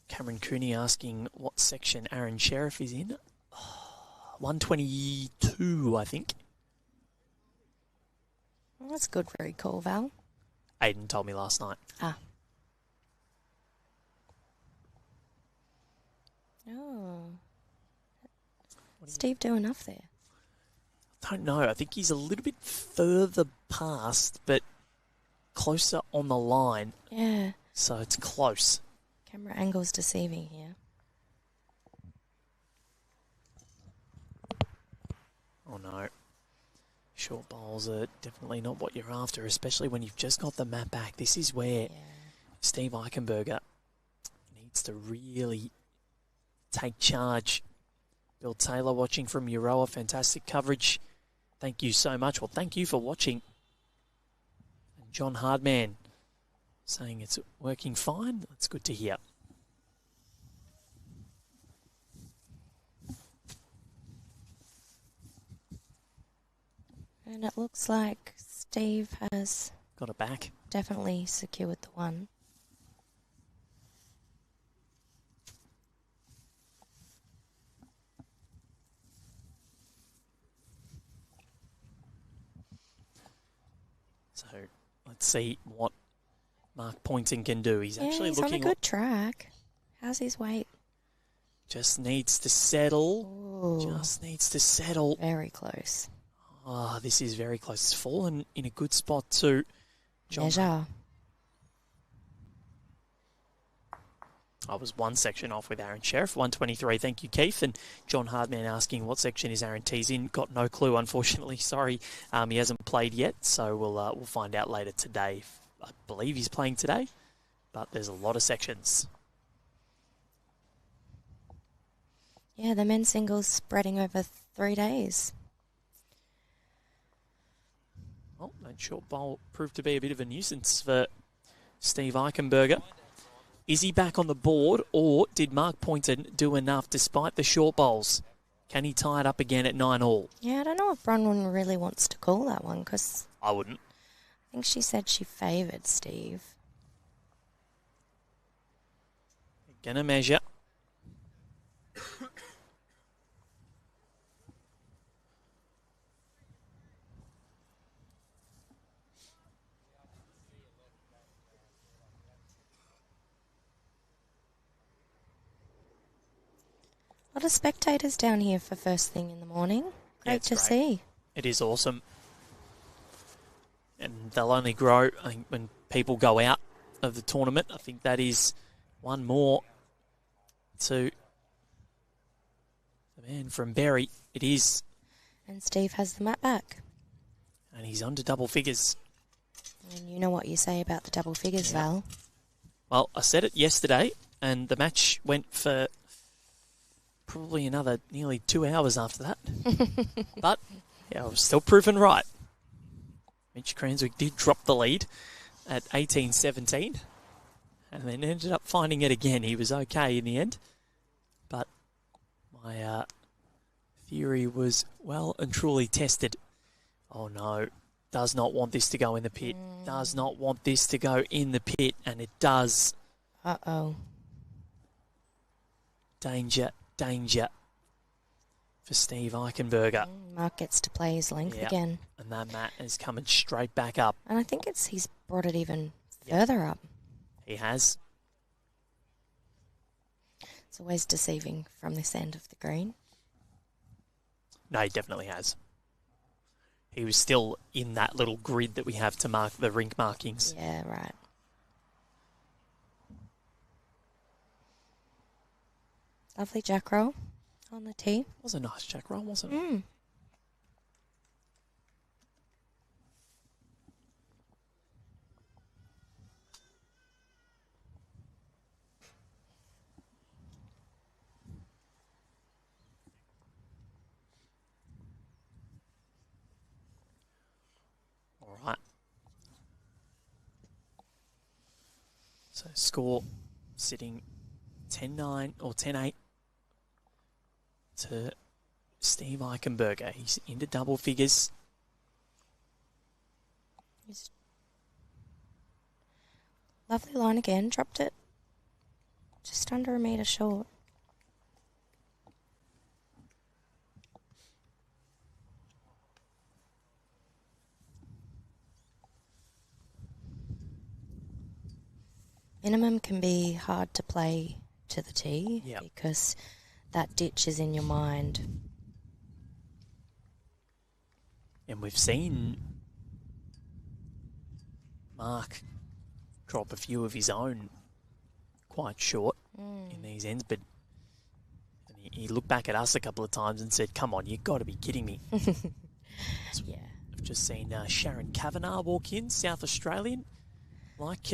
Cameron Cooney asking what section Aaron Sheriff is in. 122, I think. Well, that's good recall, Val. Aiden told me last night. Ah. Oh. Steve do enough there? I don't know. I think he's a little bit further past, but closer on the line. Yeah. So it's close. Camera angle's deceiving here. Oh no. Short bowls are definitely not what you're after, especially when you've just got the mat back. This is where Steve Eichenberger needs to really take charge. Bill Taylor watching from Euroa. Fantastic coverage. Thank you so much. Well, thank you for watching. And John Hardman saying it's working fine. That's good to hear. And it looks like Steve has got it back. Definitely secured the one. So let's see what Mark Pointon can do. He's actually he's looking on a good track. How's his weight? Just needs to settle. Ooh. Just needs to settle. Very close. Oh, this is very close. It's fallen in a good spot too. John. Measure. I was one section off with Aaron Sheriff, 123. Thank you, Keith. And John Hardman asking what section is Aaron T's in. Got no clue, unfortunately. Sorry, he hasn't played yet, so we'll find out later today. I believe he's playing today, but there's a lot of sections. Yeah, the men's singles spreading over 3 days. Well, that short bowl proved to be a bit of a nuisance for Steve Eichenberger. Is he back on the board, or did Mark Pointon do enough despite the short bowls? Can he tie it up again at 9-all? Yeah, I don't know if Bronwyn really wants to call that one, because I wouldn't. I think she said she favoured Steve. Gonna measure. A lot of spectators down here for first thing in the morning. Great to see. It is awesome. And they'll only grow, I think, when people go out of the tournament. I think that is one more to the man from Berri. It is. And Steve has the mat back. And he's on to double figures. And you know what you say about the double figures, Val. Well, I said it yesterday, and the match went for probably another nearly 2 hours after that. But, yeah, I was still proven right. Mitch Cranswick did drop the lead at 18-17 and then ended up finding it again. He was okay in the end. But my theory was well and truly tested. Oh, no. Does not want this to go in the pit. Does not want this to go in the pit. And it does. Uh-oh. Danger. Danger for Steve Eichenberger. Mark gets to play his length again. And that mat is coming straight back up. And I think he's brought it even further up. He has. It's always deceiving from this end of the green. No, he definitely has. He was still in that little grid that we have to mark the rink markings. Yeah, right. Lovely jack roll on the tee. It was a nice jack roll, wasn't it? All right. So score sitting 10-9 or 10-8 to Steve Eichenberger. He's into double figures. Lovely line again. Dropped it just under a metre short. Minimum can be hard to play to the tee because that ditch is in your mind. And we've seen Mark drop a few of his own quite short in these ends, but he looked back at us a couple of times and said, come on, you've got to be kidding me. Yeah. I've just seen Sharon Kavanagh walk in, South Australian, like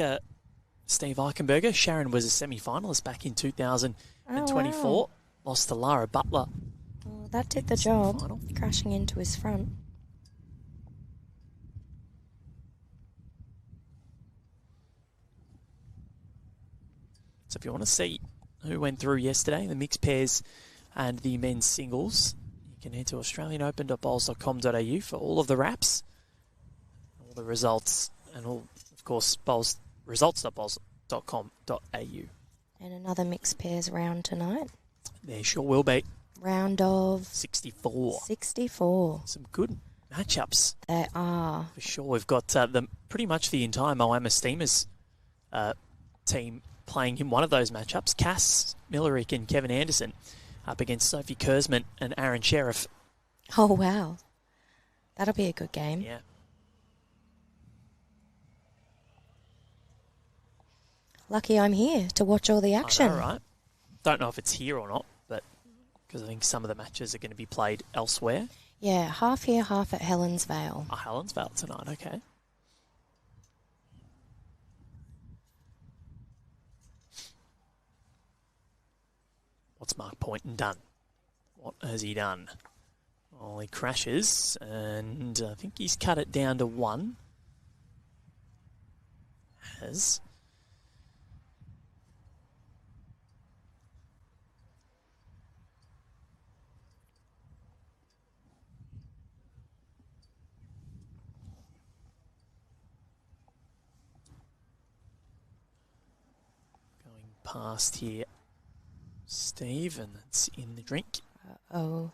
Steve Eichenberger. Sharon was a semi-finalist back in 2024. Oh, wow. Lost to Lara Butler. Well, that did the job, crashing into his front. So if you want to see who went through yesterday, the mixed pairs and the men's singles, you can head to australianopen.bowls.com.au for all of the wraps, all the results, and all, of course, results.bowls.com.au. And another mixed pairs round tonight. There sure will be. Round of 64. 64. Some good matchups. They are. For sure. We've got pretty much the entire Moama Steamers team playing in one of those matchups. Cass Millerick and Kevin Anderson up against Sophie Kurzman and Aaron Sheriff. Oh, wow. That'll be a good game. Yeah. Lucky I'm here to watch all the action. All right. Don't know if it's here or not, but because I think some of the matches are going to be played elsewhere. Yeah, half here, half at Helensvale. Oh, Helensvale tonight, okay. What's Mark Pointon done? What has he done? Well, he crashes, and I think he's cut it down to 1. Has. Going past here, Steve, and it's in the drink. Uh-oh.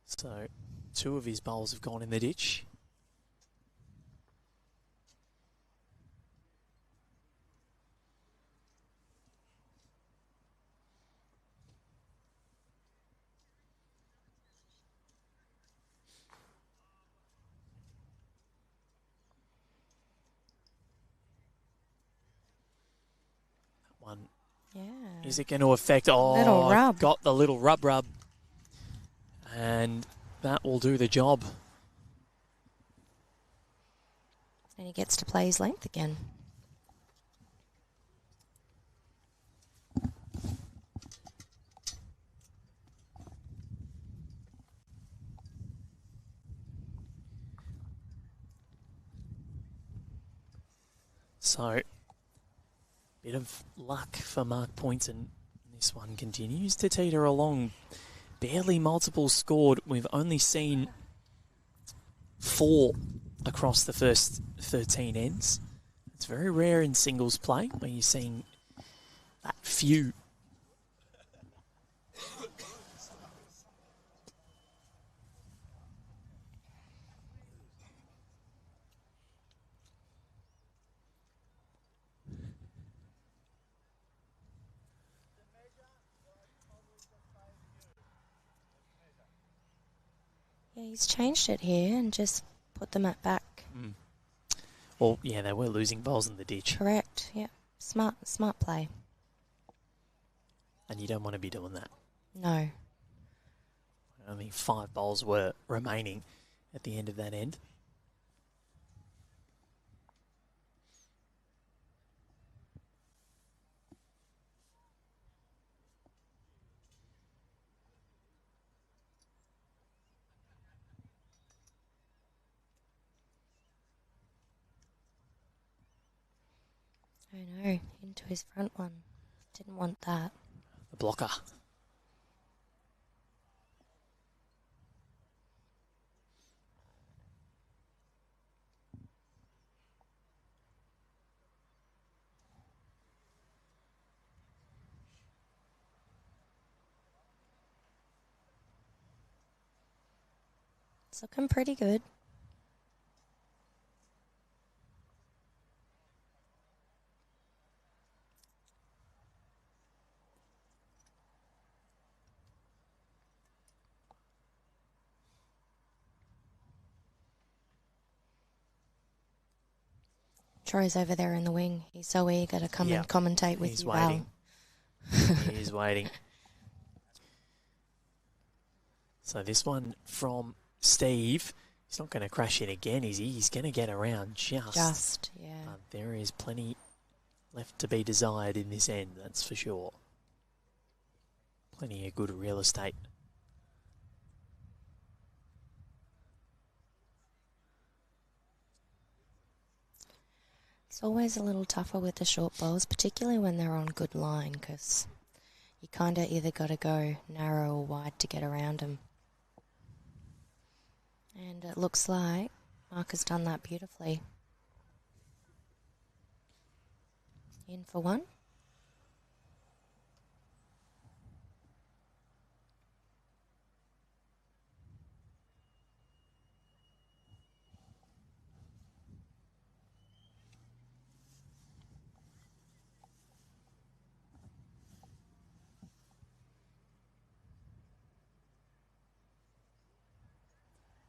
So 2 of his bowls have gone in the ditch. That one. Yeah. Is it going to affect? Oh, Little rub. Got the little rub. And that will do the job. And he gets to play his length again. So, bit of luck for Mark Pointon. This one continues to teeter along. Barely multiples scored. We've only seen 4 across the first 13 ends. It's very rare in singles play where you're seeing that few. Yeah, he's changed it here and just put them at back. Well, yeah, they were losing balls in the ditch. Correct, yeah. Smart play. And you don't want to be doing that. No. Only 5 bowls were remaining at the end of that end. I know, into his front one. Didn't want that. The blocker. It's looking pretty good. Troy's over there in the wing. He's so eager to come and commentate with you, waiting. He's waiting. So this one from Steve. He's not going to crash in again, is he? He's going to get around just. Yeah. There is plenty left to be desired in this end, that's for sure. Plenty of good real estate. It's always a little tougher with the short bowls, particularly when they're on good line, because you kind of either got to go narrow or wide to get around them. And it looks like Mark has done that beautifully. In for 1.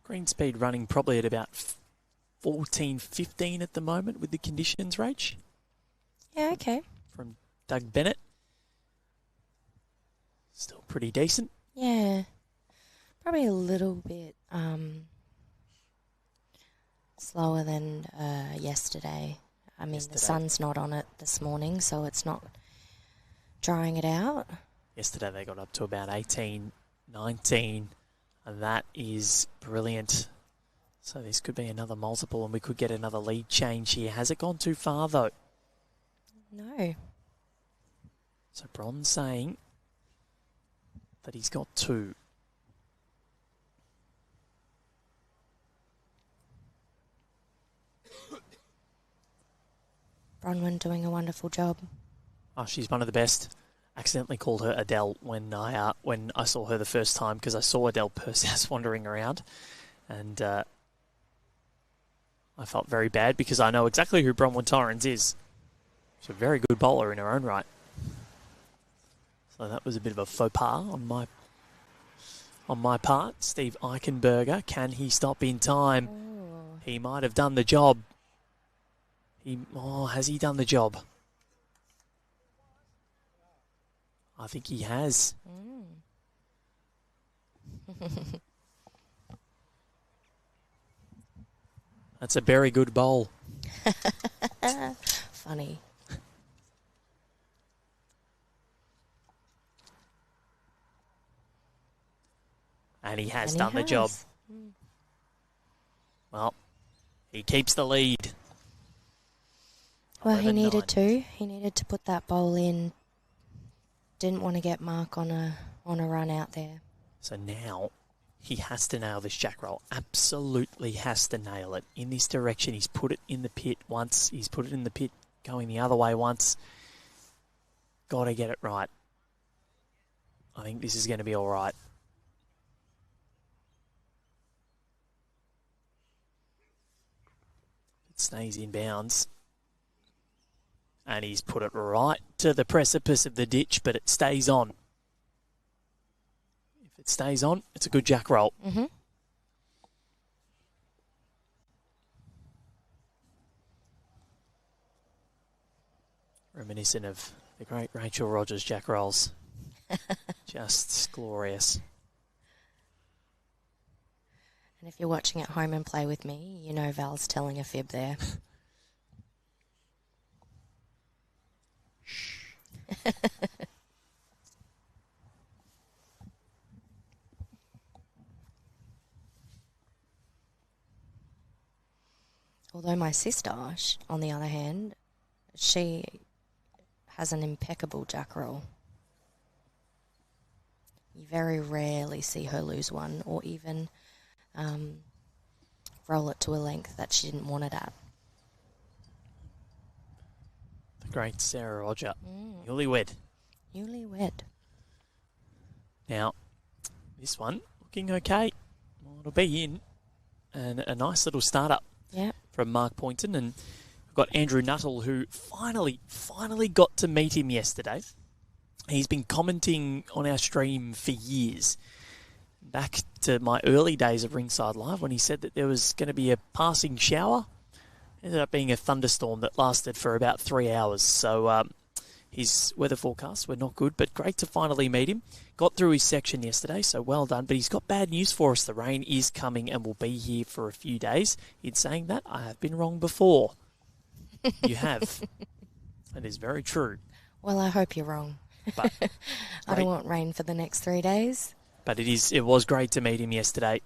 Green speed running probably at about 14-15 at the moment with the conditions, Rach. Yeah, okay. From Doug Bennett. Still pretty decent. Yeah. Probably a little bit slower than yesterday. I mean, the sun's not on it this morning, so it's not drying it out. Yesterday they got up to about 18, 19, and that is brilliant. So this could be another multiple, and we could get another lead change here. Has it gone too far, though? No. So Bron's saying that he's got 2. Bronwyn doing a wonderful job. Oh, she's one of the best. Accidentally called her Adele when I saw her the first time, because I saw Adele Perseus wandering around, and I felt very bad because I know exactly who Bronwyn Torrens is. She's a very good bowler in her own right. So that was a bit of a faux pas on my part. Steve Eichenberger, can he stop in time? Oh. He might have done the job. Has he done the job? I think he has. That's a very good bowl. Funny. And he has done the job. Well, he keeps the lead. Well, he needed to. He needed to put that bowl in. Didn't want to get Mark on a run out there. So now he has to nail this jack roll. Absolutely has to nail it. In this direction, he's put it in the pit once. He's put it in the pit going the other way once. Got to get it right. I think this is going to be all right. It stays in bounds. And he's put it right to the precipice of the ditch, but it stays on. If it stays on, it's a good jack roll. Mm-hmm. Reminiscent of the great Rachel Rogers jack rolls. Just glorious. And if you're watching at home and play with me, you know Val's telling a fib there. Although my sister, on the other hand, she has an impeccable jack roll. You very rarely see her lose one or even roll it to a length that she didn't want it at. The great Sarah Roger. Newlywed. Newlywed. Now, this one looking okay. Well, it'll be in. And a nice little startup from Mark Pointon. And we've got Andrew Nuttall, who finally got to meet him yesterday. He's been commenting on our stream for years. Back to my early days of RINKSIDE Live when he said that there was going to be a passing shower. Ended up being a thunderstorm that lasted for about 3 hours. So his weather forecasts were not good, but great to finally meet him. Got through his section yesterday, so well done. But he's got bad news for us. The rain is coming and will be here for a few days. In saying that, I have been wrong before. You have. That is very true. Well, I hope you're wrong. But I don't want rain for the next 3 days. But it was great to meet him yesterday.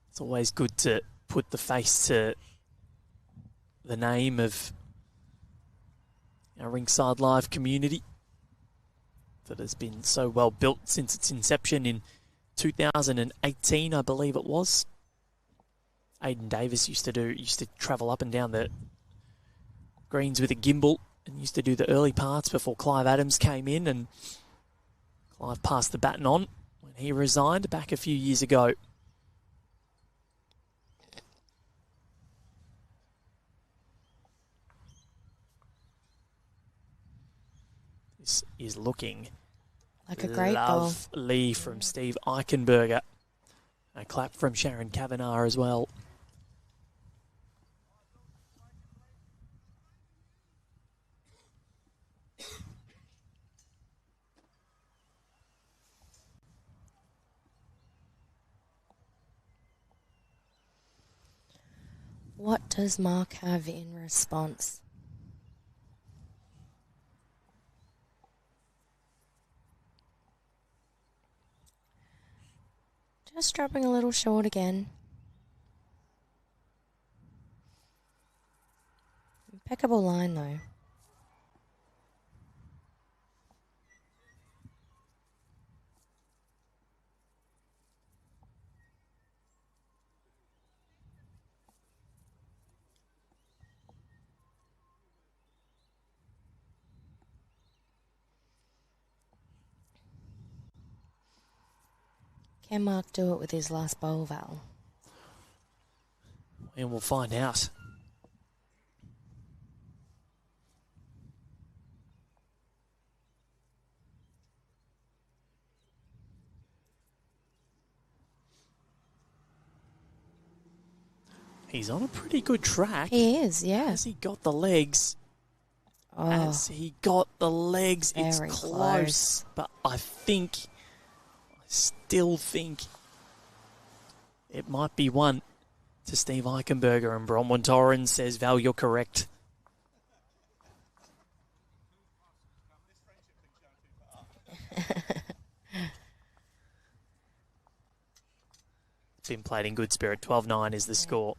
It's always good to put the face to the name of our RINKSIDE Live community that has been so well built since its inception in 2018, I believe it was. Aidan Davis used to travel up and down the greens with a gimbal and used to do the early parts before Clive Adams came in, and Clive passed the baton on when he resigned back a few years ago. This is looking like a great ball. Lovely from Steve Eichenberger. A clap from Sharon Kavanagh as well. What does Mark have in response? Just dropping a little short again. Impeccable line though. Can Mark do it with his last bowl, Val? And we'll find out. He's on a pretty good track. He is, yeah. Has he got the legs? Oh, Has he got the legs? It's very close. But I still think it might be one to Steve Eichenberger, and Bronwyn Torrens says, Val, you're correct. It's been played in good spirit. 12-9 is the score.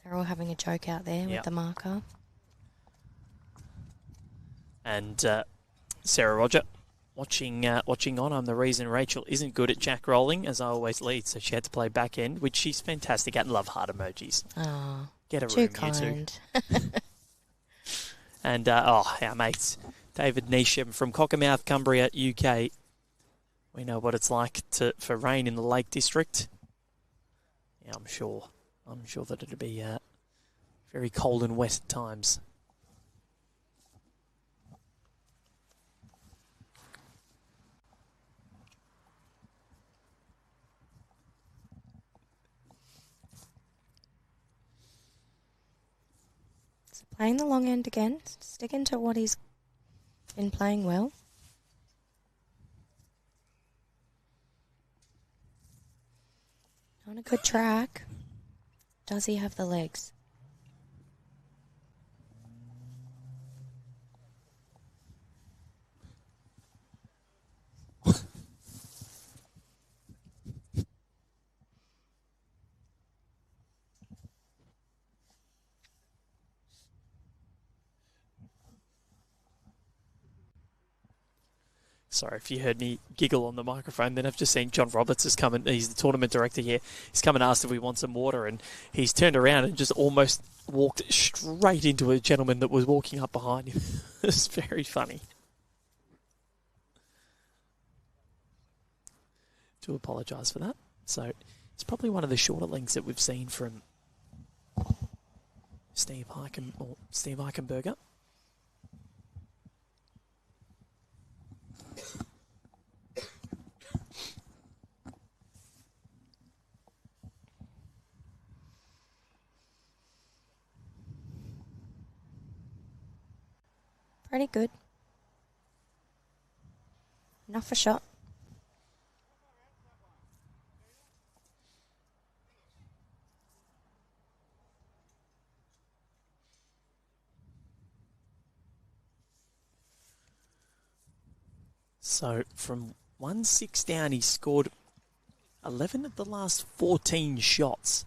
They're all having a joke out there with the marker. And Sarah Roger watching on. I'm the reason Rachel isn't good at jack rolling, as I always lead, so she had to play back end, which she's fantastic at, and love heart emojis. Oh, get a too room, kind. You two. And our mates, David Neesham from Cockermouth, Cumbria, UK. We know what it's like for rain in the Lake District. Yeah, I'm sure that it'll be very cold and wet at times. So playing the long end again, sticking to what he's been playing well. On a good track. Does he have the legs? Sorry if you heard me giggle on the microphone. Then I've just seen John Roberts has come and he's the tournament director here. He's come and asked if we want some water, and he's turned around and just almost walked straight into a gentleman that was walking up behind him. It's very funny. Do apologise for that. So it's probably one of the shorter lengths that we've seen from Steve Eichenberger. Pretty good. Enough a shot. So from 1-6 down, he scored 11 of the last 14 shots.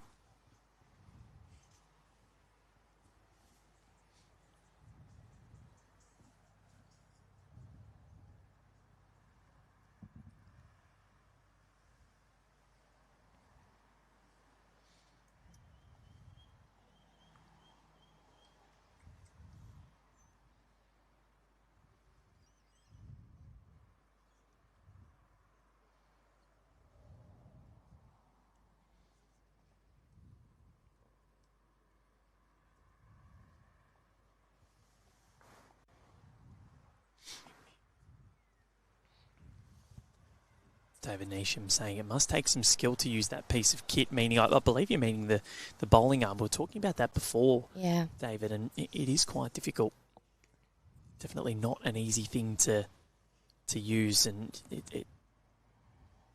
David Neesham saying it must take some skill to use that piece of kit, meaning, I believe you're meaning the bowling arm. We were talking about that before, Yeah. David, and it is quite difficult. Definitely not an easy thing to use, and it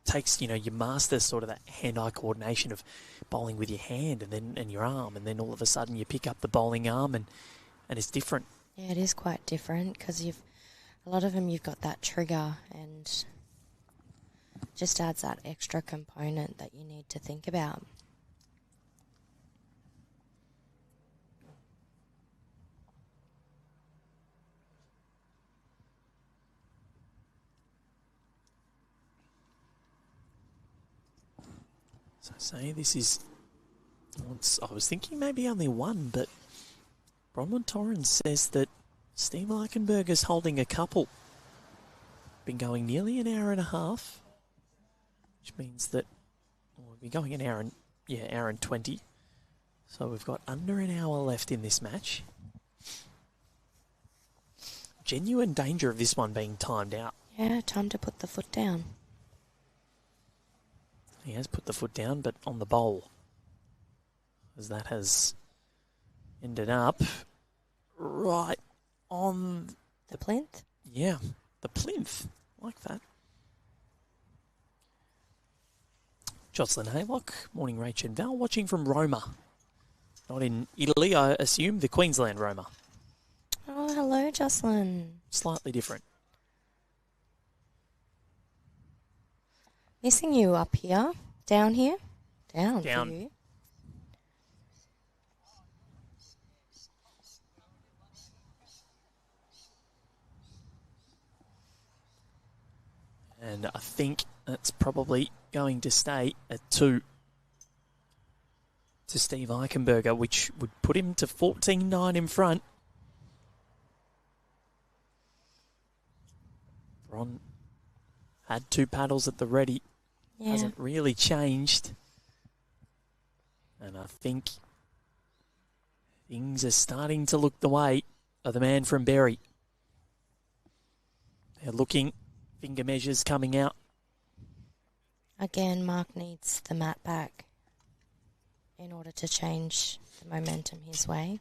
takes, you master sort of that hand-eye coordination of bowling with your hand and your arm, and then all of a sudden you pick up the bowling arm and it's different. Yeah, it is quite different because a lot of them you've got that trigger and just adds that extra component that you need to think about. So say this is, I was thinking maybe only one, but Bronwyn Torrens says that Steve Eichenberger's holding a couple. Been going nearly an hour and a half, which means that we'll be going an hour and 20. So we've got under an hour left in this match. Genuine danger of this one being timed out. Yeah, time to put the foot down. He has put the foot down, but on the bowl, as that has ended up right on the plinth. Yeah, the plinth, like that. Jocelyn Haylock, morning Rach and Val, watching from Roma. Not in Italy, I assume, the Queensland Roma. Oh, hello, Jocelyn. Slightly different. Missing you up here. Down here? Down. Down. For you. And I think that's probably going to stay at 2 to Steve Eichenberger, which would put him to 14-9 in front. Bron had 2 paddles at the ready. Yeah. Hasn't really changed. And I think things are starting to look the way of the man from Berri. They're looking, finger measures coming out. Again, Mark needs the mat back in order to change the momentum his way.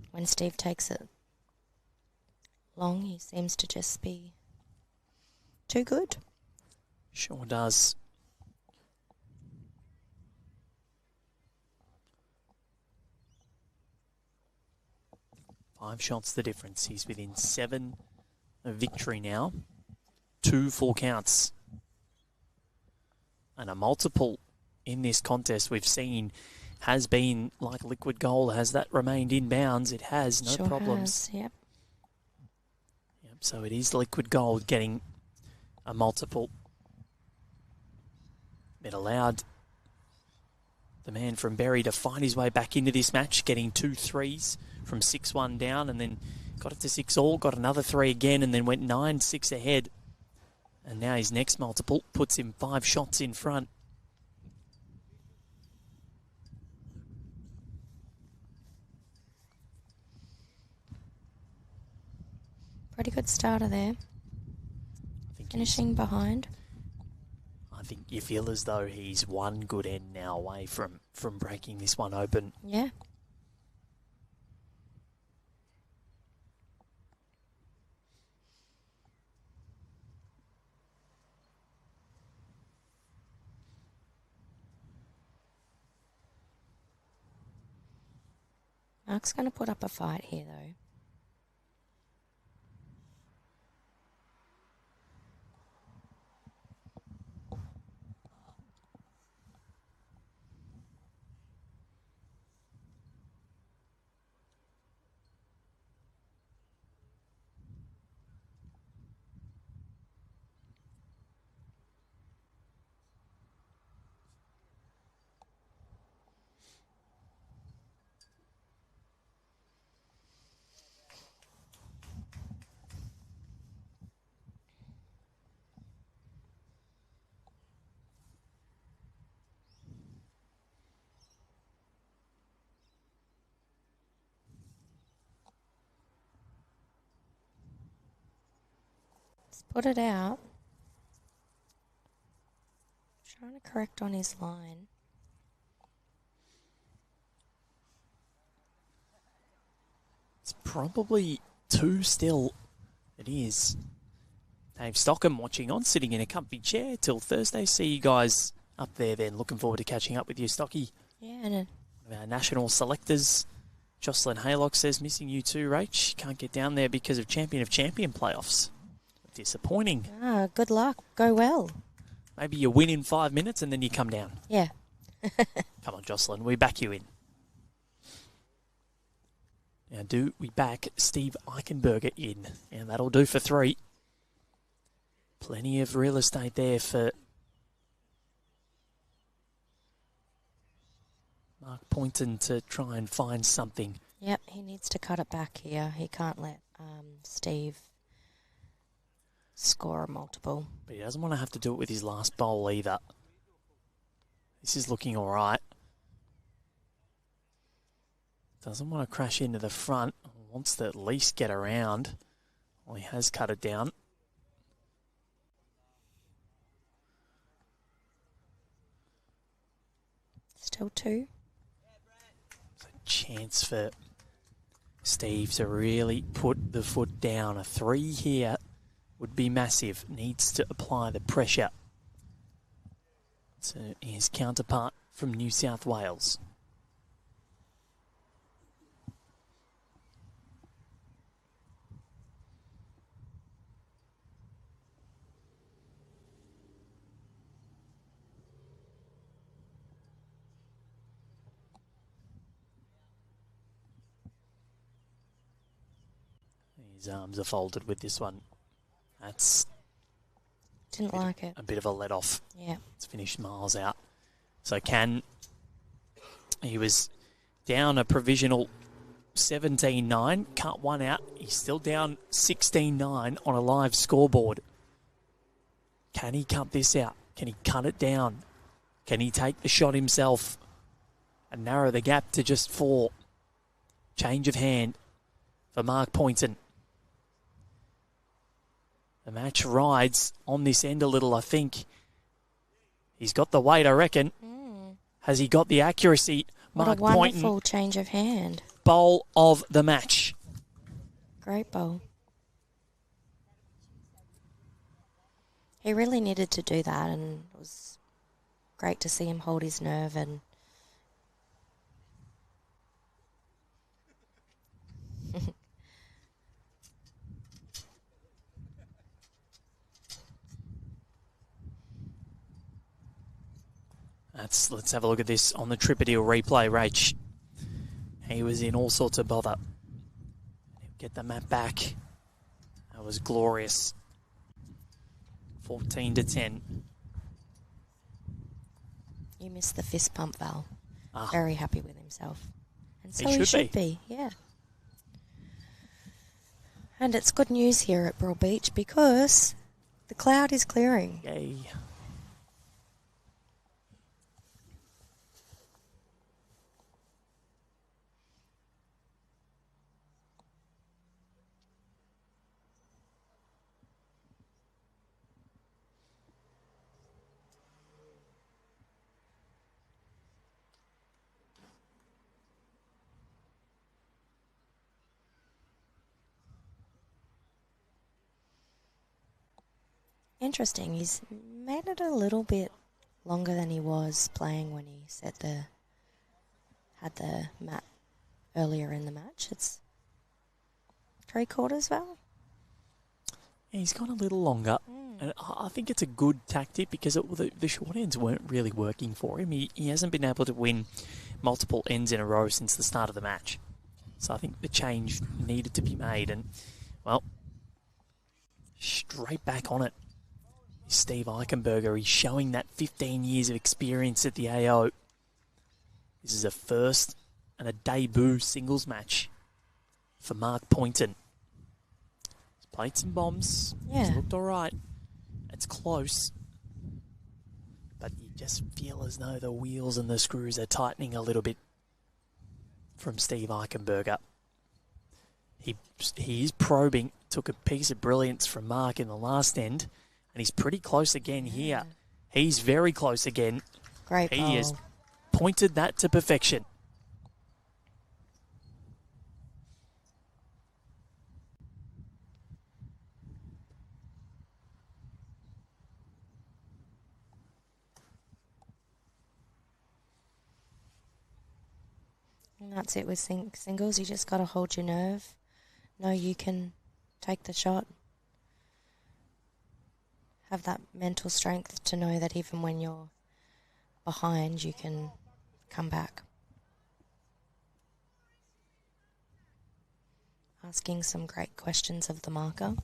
When Steve takes it long, he seems to just be too good. Sure does. Five shots the difference. He's within 7 of victory now. 2 full counts. And a multiple in this contest we've seen has been like liquid gold. Has that remained in bounds? It has, no Sure problems. has, yep. Yep, so it is liquid gold getting a multiple. It allowed the man from Berri to find his way back into this match, getting 2 threes from 6-1 down, and then got it to 6-all, got another 3 again, and then went 9-6 ahead. And now his next multiple puts him 5 shots in front. Pretty good starter there. Finishing behind. I think you feel as though he's one good end now away from breaking this one open. Yeah. Mark's going to put up a fight here, though. Put it out. Trying to correct on his line. It's probably 2 still. It is. Dave Stockham watching on, sitting in a comfy chair till Thursday. See you guys up there then. Looking forward to catching up with you, Stocky. Yeah, and Our national selectors. Jocelyn Haylock says, missing you too, Rach. Can't get down there because of Champion of Champion playoffs. Disappointing. good luck. Go well. Maybe you win in 5 minutes and then you come down. Yeah. Come on, Jocelyn, we back you in. Now, do we back Steve Eichenberger in? And that'll do for 3. Plenty of real estate there for Mark Pointon to try and find something. Yep, he needs to cut it back here. He can't let Steve score a multiple. But he doesn't want to have to do it with his last bowl either. This is looking all right. Doesn't want to crash into the front. Wants to at least get around. Well, he has cut it down. Still 2. It's a chance for Steve to really put the foot down. A 3 here would be massive. Needs to apply the pressure to his counterpart from New South Wales. His arms are folded with this one. That's Didn't like it. a bit of a let off. Yeah. It's finished miles out. So he was down a provisional 17-9, cut one out. He's still down 16-9 on a live scoreboard. Can he cut this out? Can he cut it down? Can he take the shot himself and narrow the gap to just 4? Change of hand for Mark Pointon. The match rides on this end a little, I think. He's got the weight, I reckon. Has he got the accuracy? What Mark a wonderful Pointon, change of hand. bowl of the match. Great bowl. He really needed to do that, and it was great to see him hold his nerve and Let's have a look at this on the Tripadil replay, Rach. He was in all sorts of bother. Get the map back. That was glorious. 14-10. you missed the fist pump, Val. Ah. Very happy with himself. And so He he should should be, yeah. And it's good news here at Broadbeach because the cloud is clearing. Yay. Interesting. He's made it a little bit longer than he was playing when he had the mat earlier in the match. It's 3/4, Val. Yeah, he's gone a little longer. And I think it's a good tactic because the short ends weren't really working for him. He hasn't been able to win multiple ends in a row since the start of the match. So I think the change needed to be made. And, well, straight back on it. Steve Eichenberger, he's showing that 15 years of experience at the AO. This is a first and a debut singles match for Mark Pointon. He's played some bombs. Yeah. He's looked all right. It's close. But you just feel as though the wheels and the screws are tightening a little bit from Steve Eichenberger. He is probing. Took a piece of brilliance from Mark in the last end, and he's pretty close again here. He's very close again. Great ball. He has pointed that to perfection. And that's it with singles. You just got to hold your nerve. Know you can take the shot. Have that mental strength to know that even when you're behind, you can come back. Asking some great questions of the marker.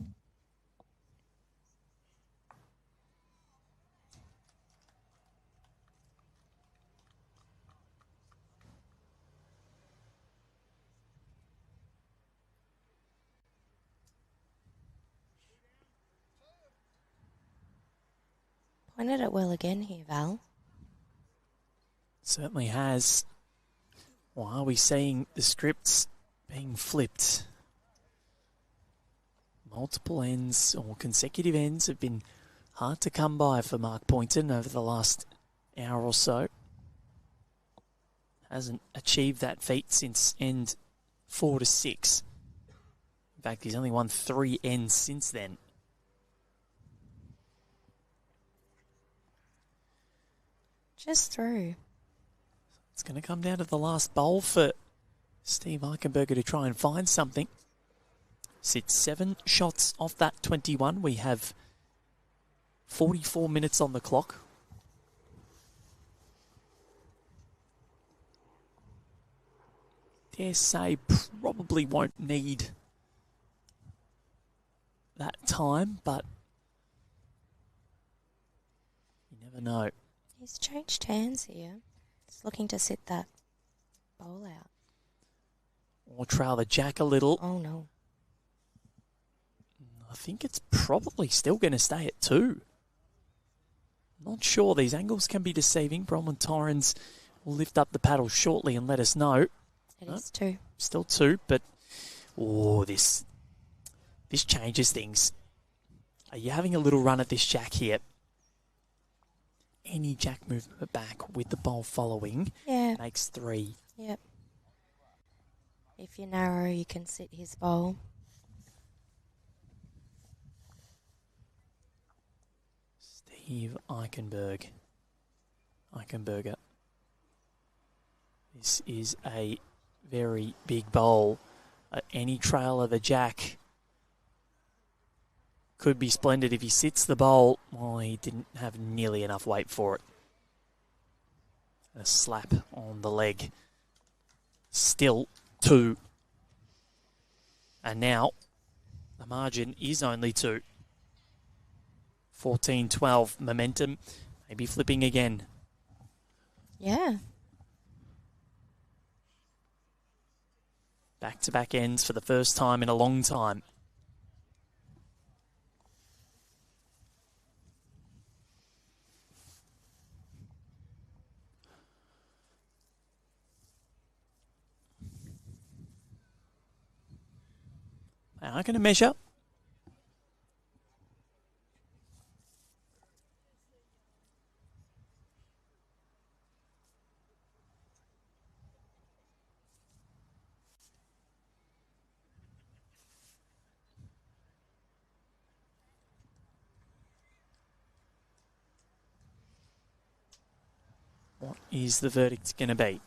Pointed it well again here, Val. Certainly has. Or are we seeing the scripts being flipped? Multiple ends or consecutive ends have been hard to come by for Mark Pointon over the last hour or so. Hasn't achieved that feat since end 4 to 6. In fact, he's only won 3 ends since then. Just through. It's going to come down to the last bowl for Steve Eichenberger to try and find something. Sits 7 shots off that 21. We have 44 minutes on the clock. Dare say probably won't need that time, but you never know. He's changed hands here. He's looking to sit that bowl out. Or trail the jack a little. Oh, no. I think it's probably still going to stay at 2. Not sure. These angles can be deceiving. Bronwyn Torrens will lift up the paddle shortly and let us know. It is 2. Still 2, but this changes things. Are you having a little run at this jack here? Any jack movement back with the bowl following makes 3. Yep. If you're narrow, you can sit his bowl. Steve Eichenberger. This is a very big bowl. Any trail of a jack could be splendid. If he sits the bowl, well, he didn't have nearly enough weight for it. A slap on the leg. Still 2. And now the margin is only 2. 14-12 momentum. Maybe flipping again. Yeah. Back-to-back ends for the first time in a long time. They are going to measure. What is the verdict going to be?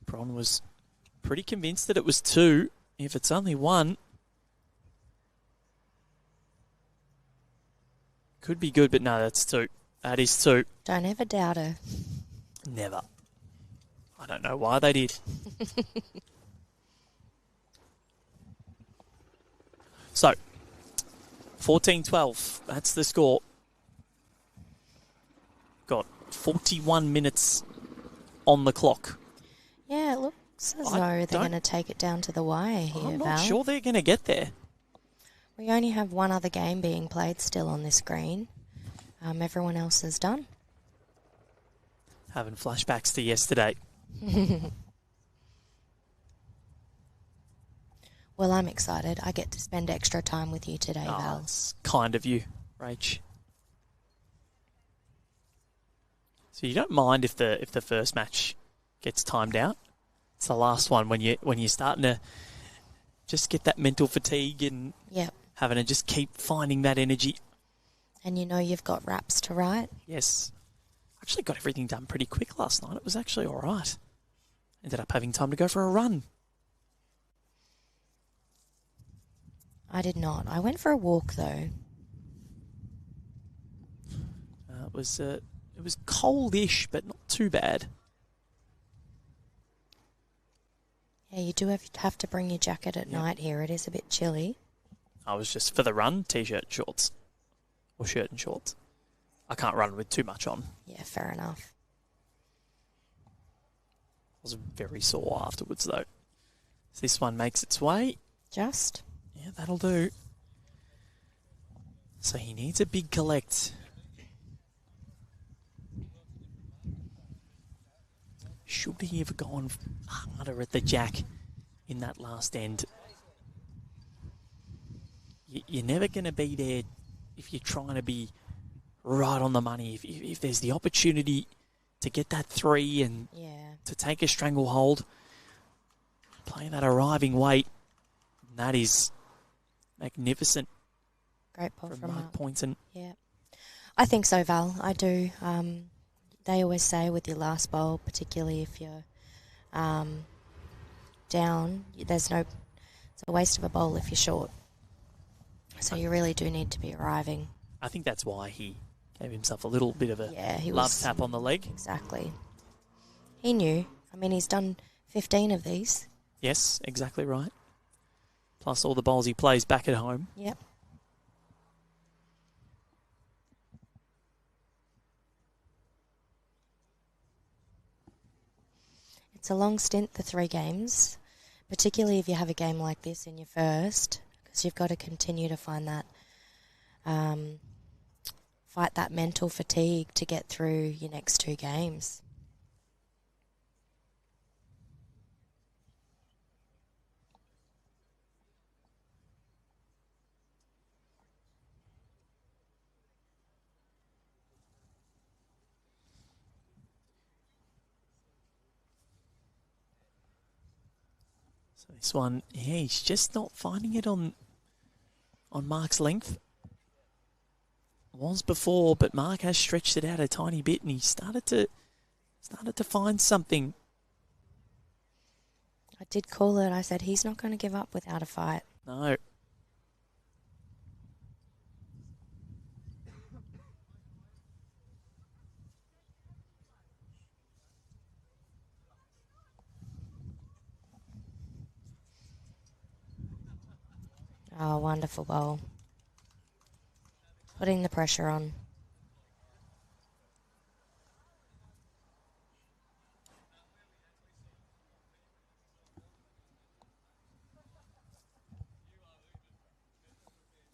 Bron was pretty convinced that it was 2. If it's only 1, could be good, but no, that's 2. That is 2. Don't ever doubt her. Never. I don't know why they did. So, 14-12. That's the score. Got 41 minutes on the clock. Yeah, it looks as though they're going to take it down to the wire here, I'm not Val. sure they're going to get there. We only have one other game being played still on this green. Everyone else is done. Having flashbacks to yesterday. Well, I'm excited. I get to spend extra time with you today, Val. That's kind of you, Rach. So you don't mind if the first match gets timed out? It's the last one when you're starting to just get that mental fatigue and Yep. having to just keep finding that energy. And you know you've got raps to write? Yes. Actually got everything done pretty quick last night. It was actually all right. Ended up having time to go for a run. I did not. I went for a walk, though. It was coldish, but not too bad. Yeah, you do have to bring your jacket at night here. It is a bit chilly. I was just for the run, t-shirt and shorts. Or shirt and shorts. I can't run with too much on. Yeah, fair enough. I was very sore afterwards, though. So this one makes its way. Just? Yeah, that'll do. So he needs a big collect. Should he have gone harder at the jack in that last end? You're never going to be there if you're trying to be right on the money. If there's the opportunity to get that 3 and to take a stranglehold, play that arriving weight, that is magnificent. Great pull from Mark Pointon. Yeah. I think so, Val. I do. They always say with your last bowl, particularly if you're down, it's a waste of a bowl if you're short. So you really do need to be arriving. I think that's why he gave himself a little bit of a love tap on the leg. Exactly. He knew. I mean, he's done 15 of these. Yes, exactly right. Plus all the bowls he plays back at home. Yep. It's a long stint, the 3 games, particularly if you have a game like this in your first, because you've got to continue to find that, fight that mental fatigue to get through your next 2 games. So this one, he's just not finding it on Mark's length. Was before, but Mark has stretched it out a tiny bit, and he started to find something. I did call it. I said he's not going to give up without a fight. No. Oh, wonderful bowl. Putting the pressure on.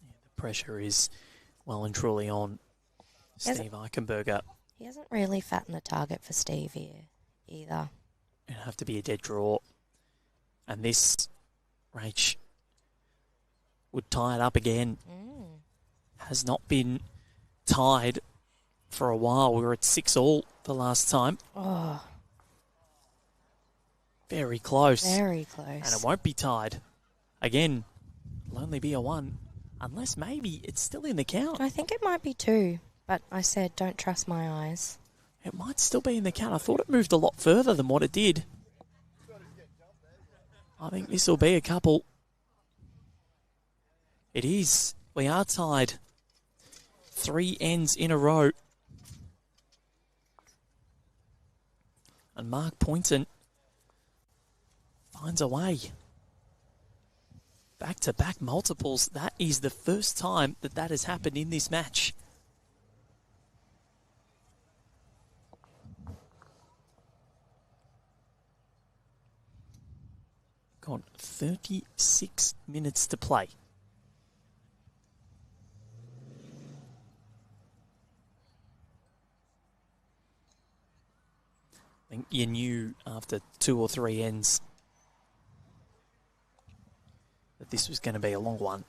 Yeah, the pressure is well and truly on Steve Eichenberger. He hasn't really fattened the target for Steve here either. It'll have to be a dead draw. And this, Rach, would tie it up again. Has not been tied for a while. We were at 6-all the last time. Oh. Very close. Very close. And it won't be tied. Again, it'll only be a 1. Unless maybe it's still in the count. I think it might be 2, but I said don't trust my eyes. It might still be in the count. I thought it moved a lot further than what it did. I think this will be a couple. It is. We are tied. 3 ends in a row. And Mark Pointon finds a way. Back-to-back multiples. That is the first time that has happened in this match. Gone 36 minutes to play. I think you knew after 2 or 3 ends that this was going to be a long one.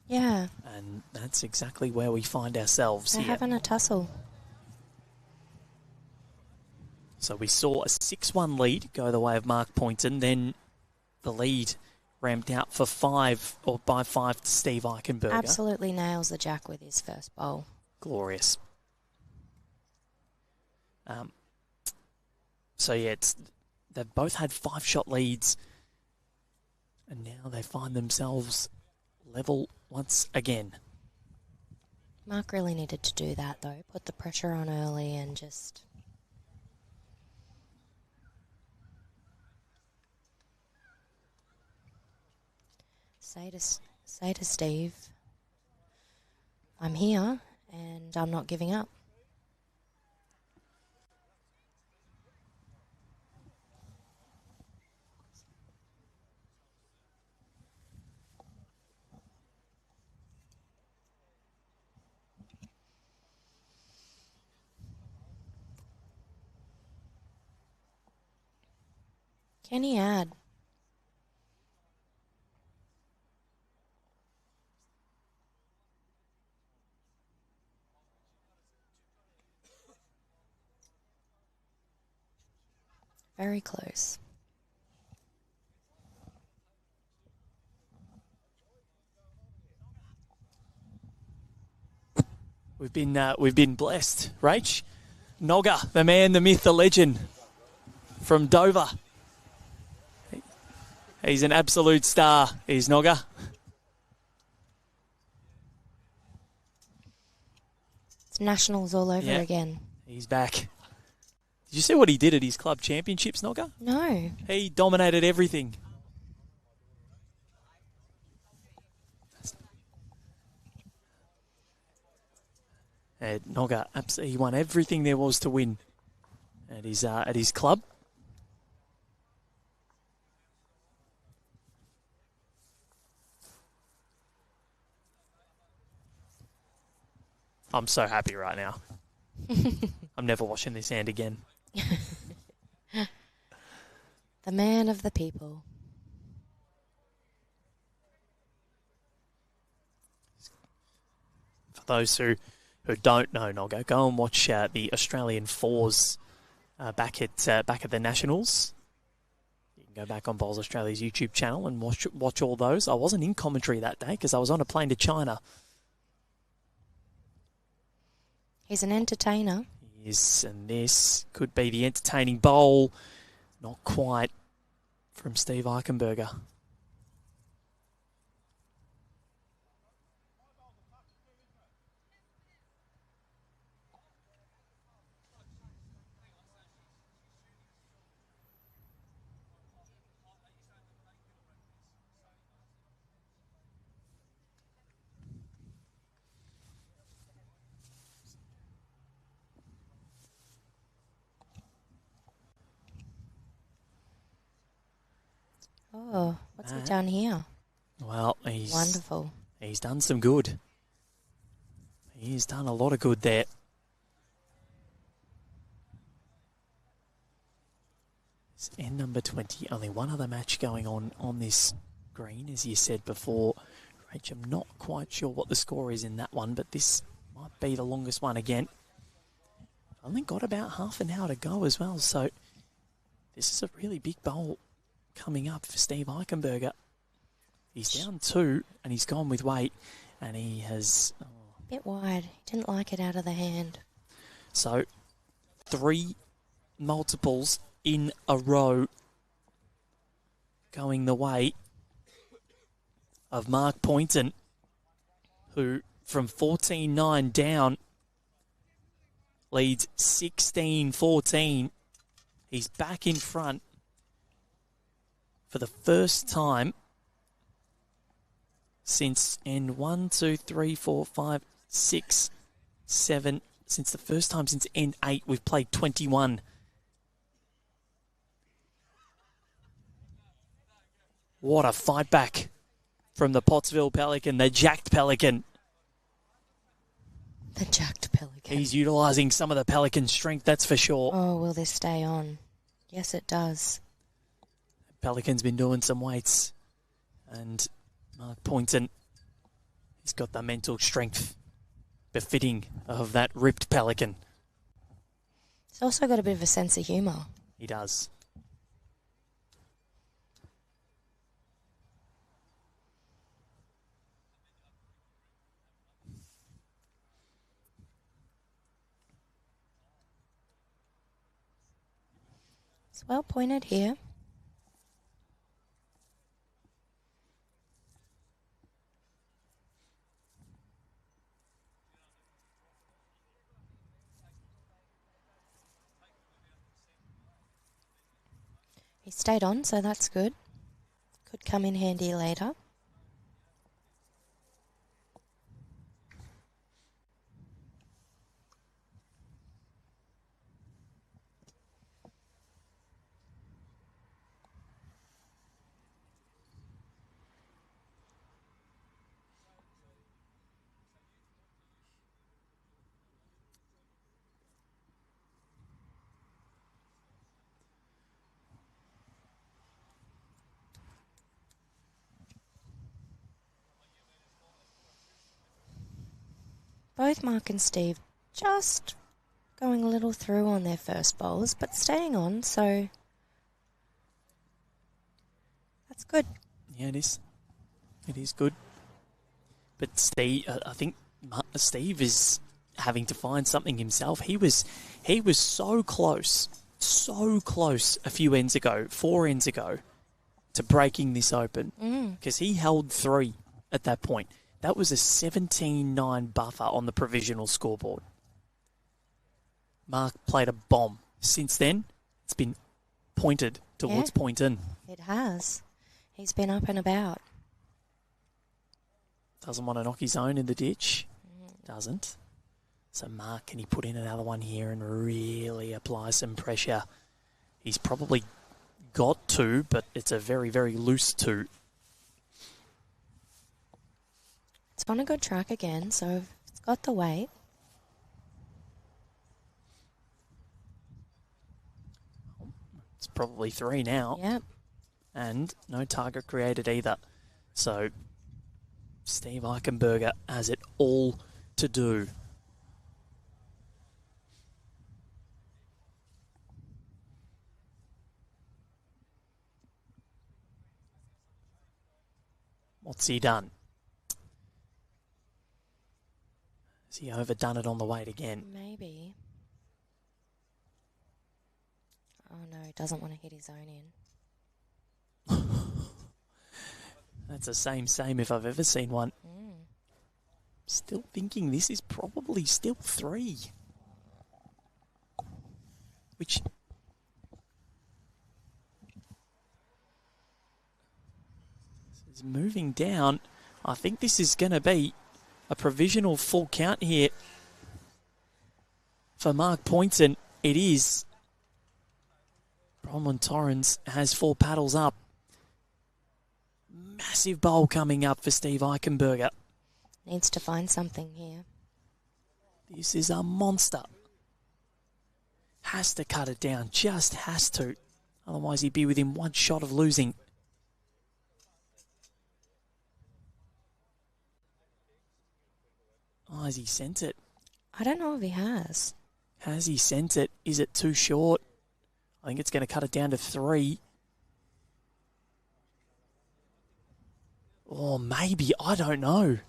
Yeah. And that's exactly where we find ourselves They're here. having a tussle. So we saw a 6-1 lead go the way of Mark Pointon. Then the lead ramped out for 5 to Steve Eichenberger. Absolutely nails the jack with his first bowl. Glorious. So yeah, they've both had 5-shot leads, and now they find themselves level once again. Mark really needed to do that though. Put the pressure on early and just... Say to Steve, I'm here and I'm not giving up. Can he add? Very close. We've been blessed, Rach. Nogga, the man, the myth, the legend from Dover. He's an absolute star, he's Nogga. It's nationals all over again. He's back. Did you see what he did at his club championships, Nogga? No. He dominated everything. Nogga, he won everything there was to win at his club. I'm so happy right now. I'm never washing this hand again. The man of the people. For those who don't know Nogga, go and watch the Australian fours back at the Nationals. You can go back on Bowls Australia's YouTube channel and watch all those. I wasn't in commentary that day because I was on a plane to China. He's an entertainer. He is, and this could be the entertaining bowl. Not quite from Steve Eichenberger. Oh, what's he done here? Well, he's wonderful. He's done some good. He's done a lot of good there. It's end number 20. Only one other match going on this green, as you said before. Rach, I'm not quite sure what the score is in that one, but this might be the longest one again. Only got about half an hour to go as well, so this is a really big bowl coming up for Steve Eichenberger. He's down 2 and he's gone with weight, and he has... Bit wide. He didn't like it out of the hand. So 3 multiples in a row going the way of Mark Pointon, who from 14-9 down leads 16-14. He's back in front for the first time since end 1, 2, 3, 4, 5, 6, 7. Since the first time since end 8 we've played 21. What a fight back from the Pottsville Pelican, the jacked Pelican. The jacked Pelican. He's utilising some of the Pelican's strength, that's for sure. Oh, will this stay on? Yes, it does. Pelican's been doing some weights, and Mark Pointon, he's got the mental strength befitting of that ripped pelican. He's also got a bit of a sense of humour. He does. It's well pointed here. He stayed on, so that's good. Could come in handy later. Both Mark and Steve just going a little through on their first bowls, but staying on, so that's good. Yeah, it is. It is good. But Steve, I think Steve is having to find something himself. He was so close a few ends ago, 4 ends ago, to breaking this open because he held 3 at that point. That was a 17-9 buffer on the provisional scoreboard. Mark played a bomb. Since then, it's been pointed towards Pointon. It has. He's been up and about. Doesn't want to knock his own in the ditch. Doesn't. So Mark, can he put in another one here and really apply some pressure? He's probably got 2, but it's a very, very loose 2. It's on a good track again, so it's got the weight. It's probably 3 now. Yep. And no target created either. So Steve Eichenberger has it all to do. What's he done? Has he overdone it on the weight again? Maybe. Oh no, he doesn't want to hit his own in. That's the same if I've ever seen one. Still thinking this is probably still 3. Which... is moving down. I think this is going to be a provisional full count here for Mark Pointon. It is. Bronwyn Torrens has 4 paddles up. Massive bowl coming up for Steve Eichenberger. Needs to find something here. This is a monster. Has to cut it down. Just has to. Otherwise he'd be within 1 shot of losing. Oh, has he sent it? I don't know if he has. Has he sent it? Is it too short? I think it's going to cut it down to 3. Or maybe, I don't know.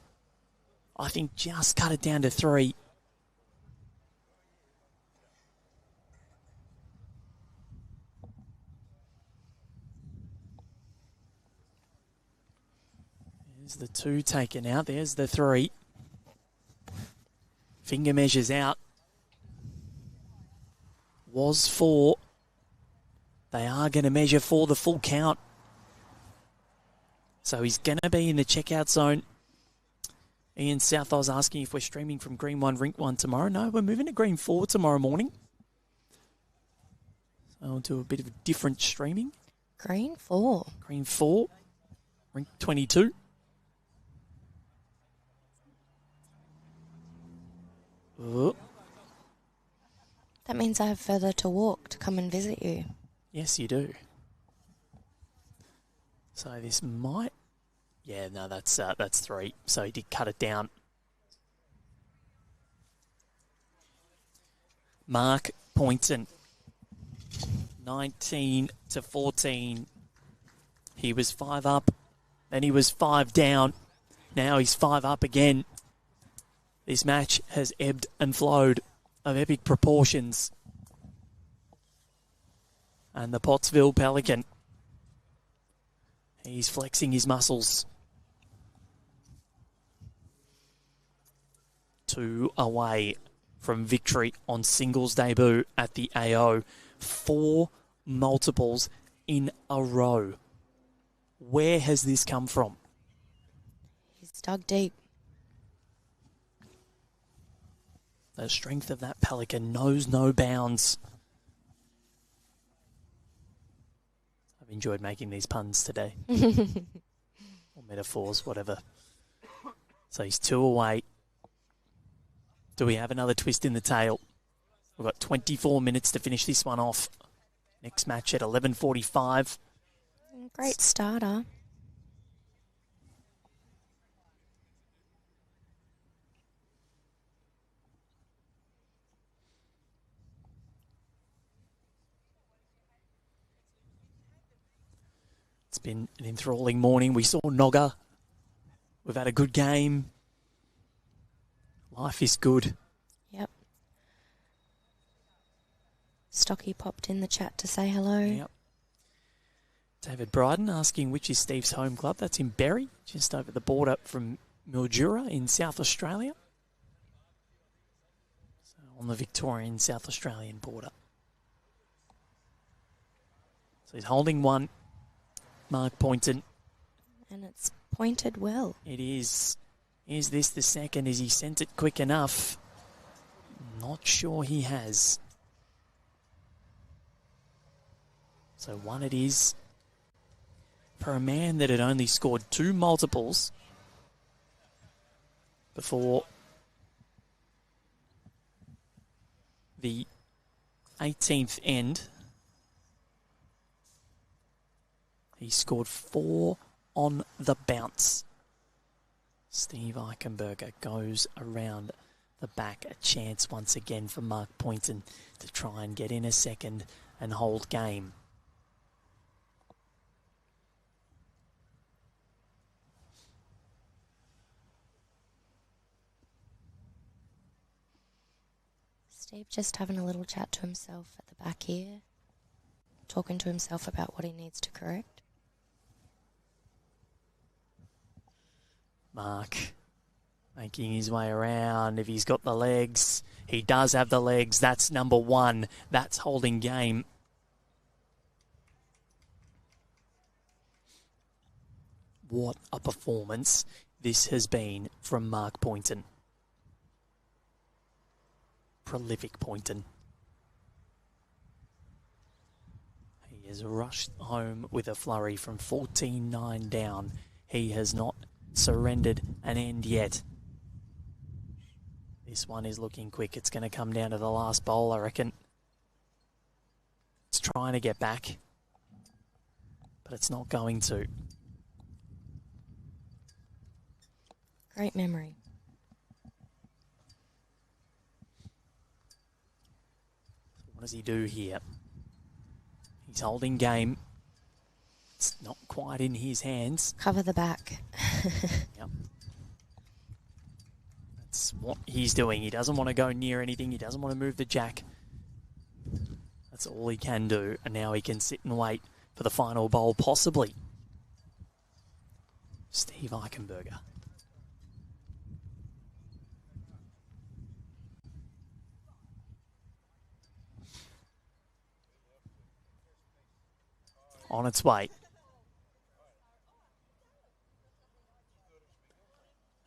I think just cut it down to 3. There's the 2 taken out. There's the 3. Finger measures out. Was 4. They are going to measure for the full count. So he's going to be in the checkout zone. Ian South, I was asking if we're streaming from Green 1, Rink 1 tomorrow. No, we're moving to Green 4 tomorrow morning. So I'll do a bit of different streaming. Green 4. Green 4, Rink 22. Oh. That means I have further to walk to come and visit you. Yes, you do. So this might Yeah, no, that's 3. So he did cut it down. Mark Pointon, 19-14. He was 5 up, then he was 5 down. Now he's 5 up again. This match has ebbed and flowed of epic proportions. And the Pottsville Pelican, he's flexing his muscles. 2 away from victory on singles debut at the AO. 4 multiples in a row. Where has this come from? He's dug deep. The strength of that Pelican knows no bounds. I've enjoyed making these puns today. Or metaphors, whatever. So he's 2 away. Do we have another twist in the tail? We've got 24 minutes to finish this one off. Next match at 11:45. Great starter. It's been an enthralling morning. We saw Nogga. We've had a good game. Life is good. Yep. Stocky popped in the chat to say hello. Yep. David Bryden asking which is Steve's home club. That's in Berri, just over the border from Mildura in South Australia. So on the Victorian South Australian border. So he's holding one. Mark Pointon. And it's pointed well. It is. Is this the second? Has he sent it quick enough? Not sure he has. So 1 it is. For a man that had only scored 2 multiples before the 18th end, he scored 4 on the bounce. Steve Eichenberger goes around the back. A chance once again for Mark Pointon to try and get in a second and hold game. Steve just having a little chat to himself at the back here. Talking to himself about what he needs to correct. Mark making his way around. If he's got the legs, he does have the legs. That's number 1. That's holding game. What a performance this has been from Mark Pointon. Prolific Pointon. He has rushed home with a flurry from 14-9 down. He has not surrendered an end yet. This one is looking quick. It's going to come down to the last bowl, I reckon. It's trying to get back, but it's not going to. Great memory. What does he do here? He's holding game. It's not quite in his hands. Cover the back. Yep. That's what he's doing. He doesn't want to go near anything. He doesn't want to move the jack. That's all he can do. And now he can sit and wait for the final bowl, possibly. Steve Eichenberger. On its way.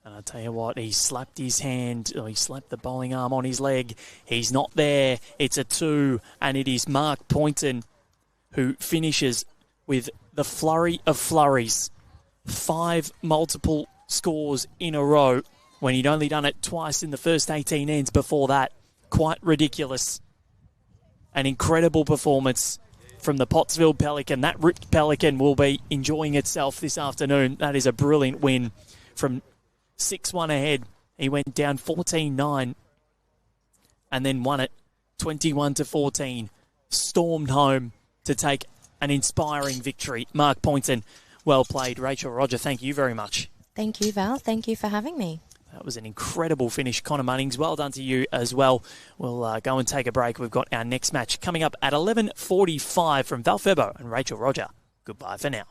And I tell you what, he slapped his hand, or he slapped the bowling arm on his leg. He's not there. It's a 2, and it is Mark Pointon who finishes with the flurry of flurries. 5 multiple scores in a row when he'd only done it twice in the first 18 ends before that. Quite ridiculous. An incredible performance from the Pottsville Pelican. That ripped Pelican will be enjoying itself this afternoon. That is a brilliant win from 6-1 ahead. He went down 14-9 and then won it 21-14. Stormed home to take an inspiring victory. Mark Pointon, well played. Rachel Roger, thank you very much. Thank you, Val. Thank you for having me. That was an incredible finish. Connor Munnings, well done to you as well. We'll go and take a break. We've got our next match coming up at 11:45 from Val Febo and Rachel Roger. Goodbye for now.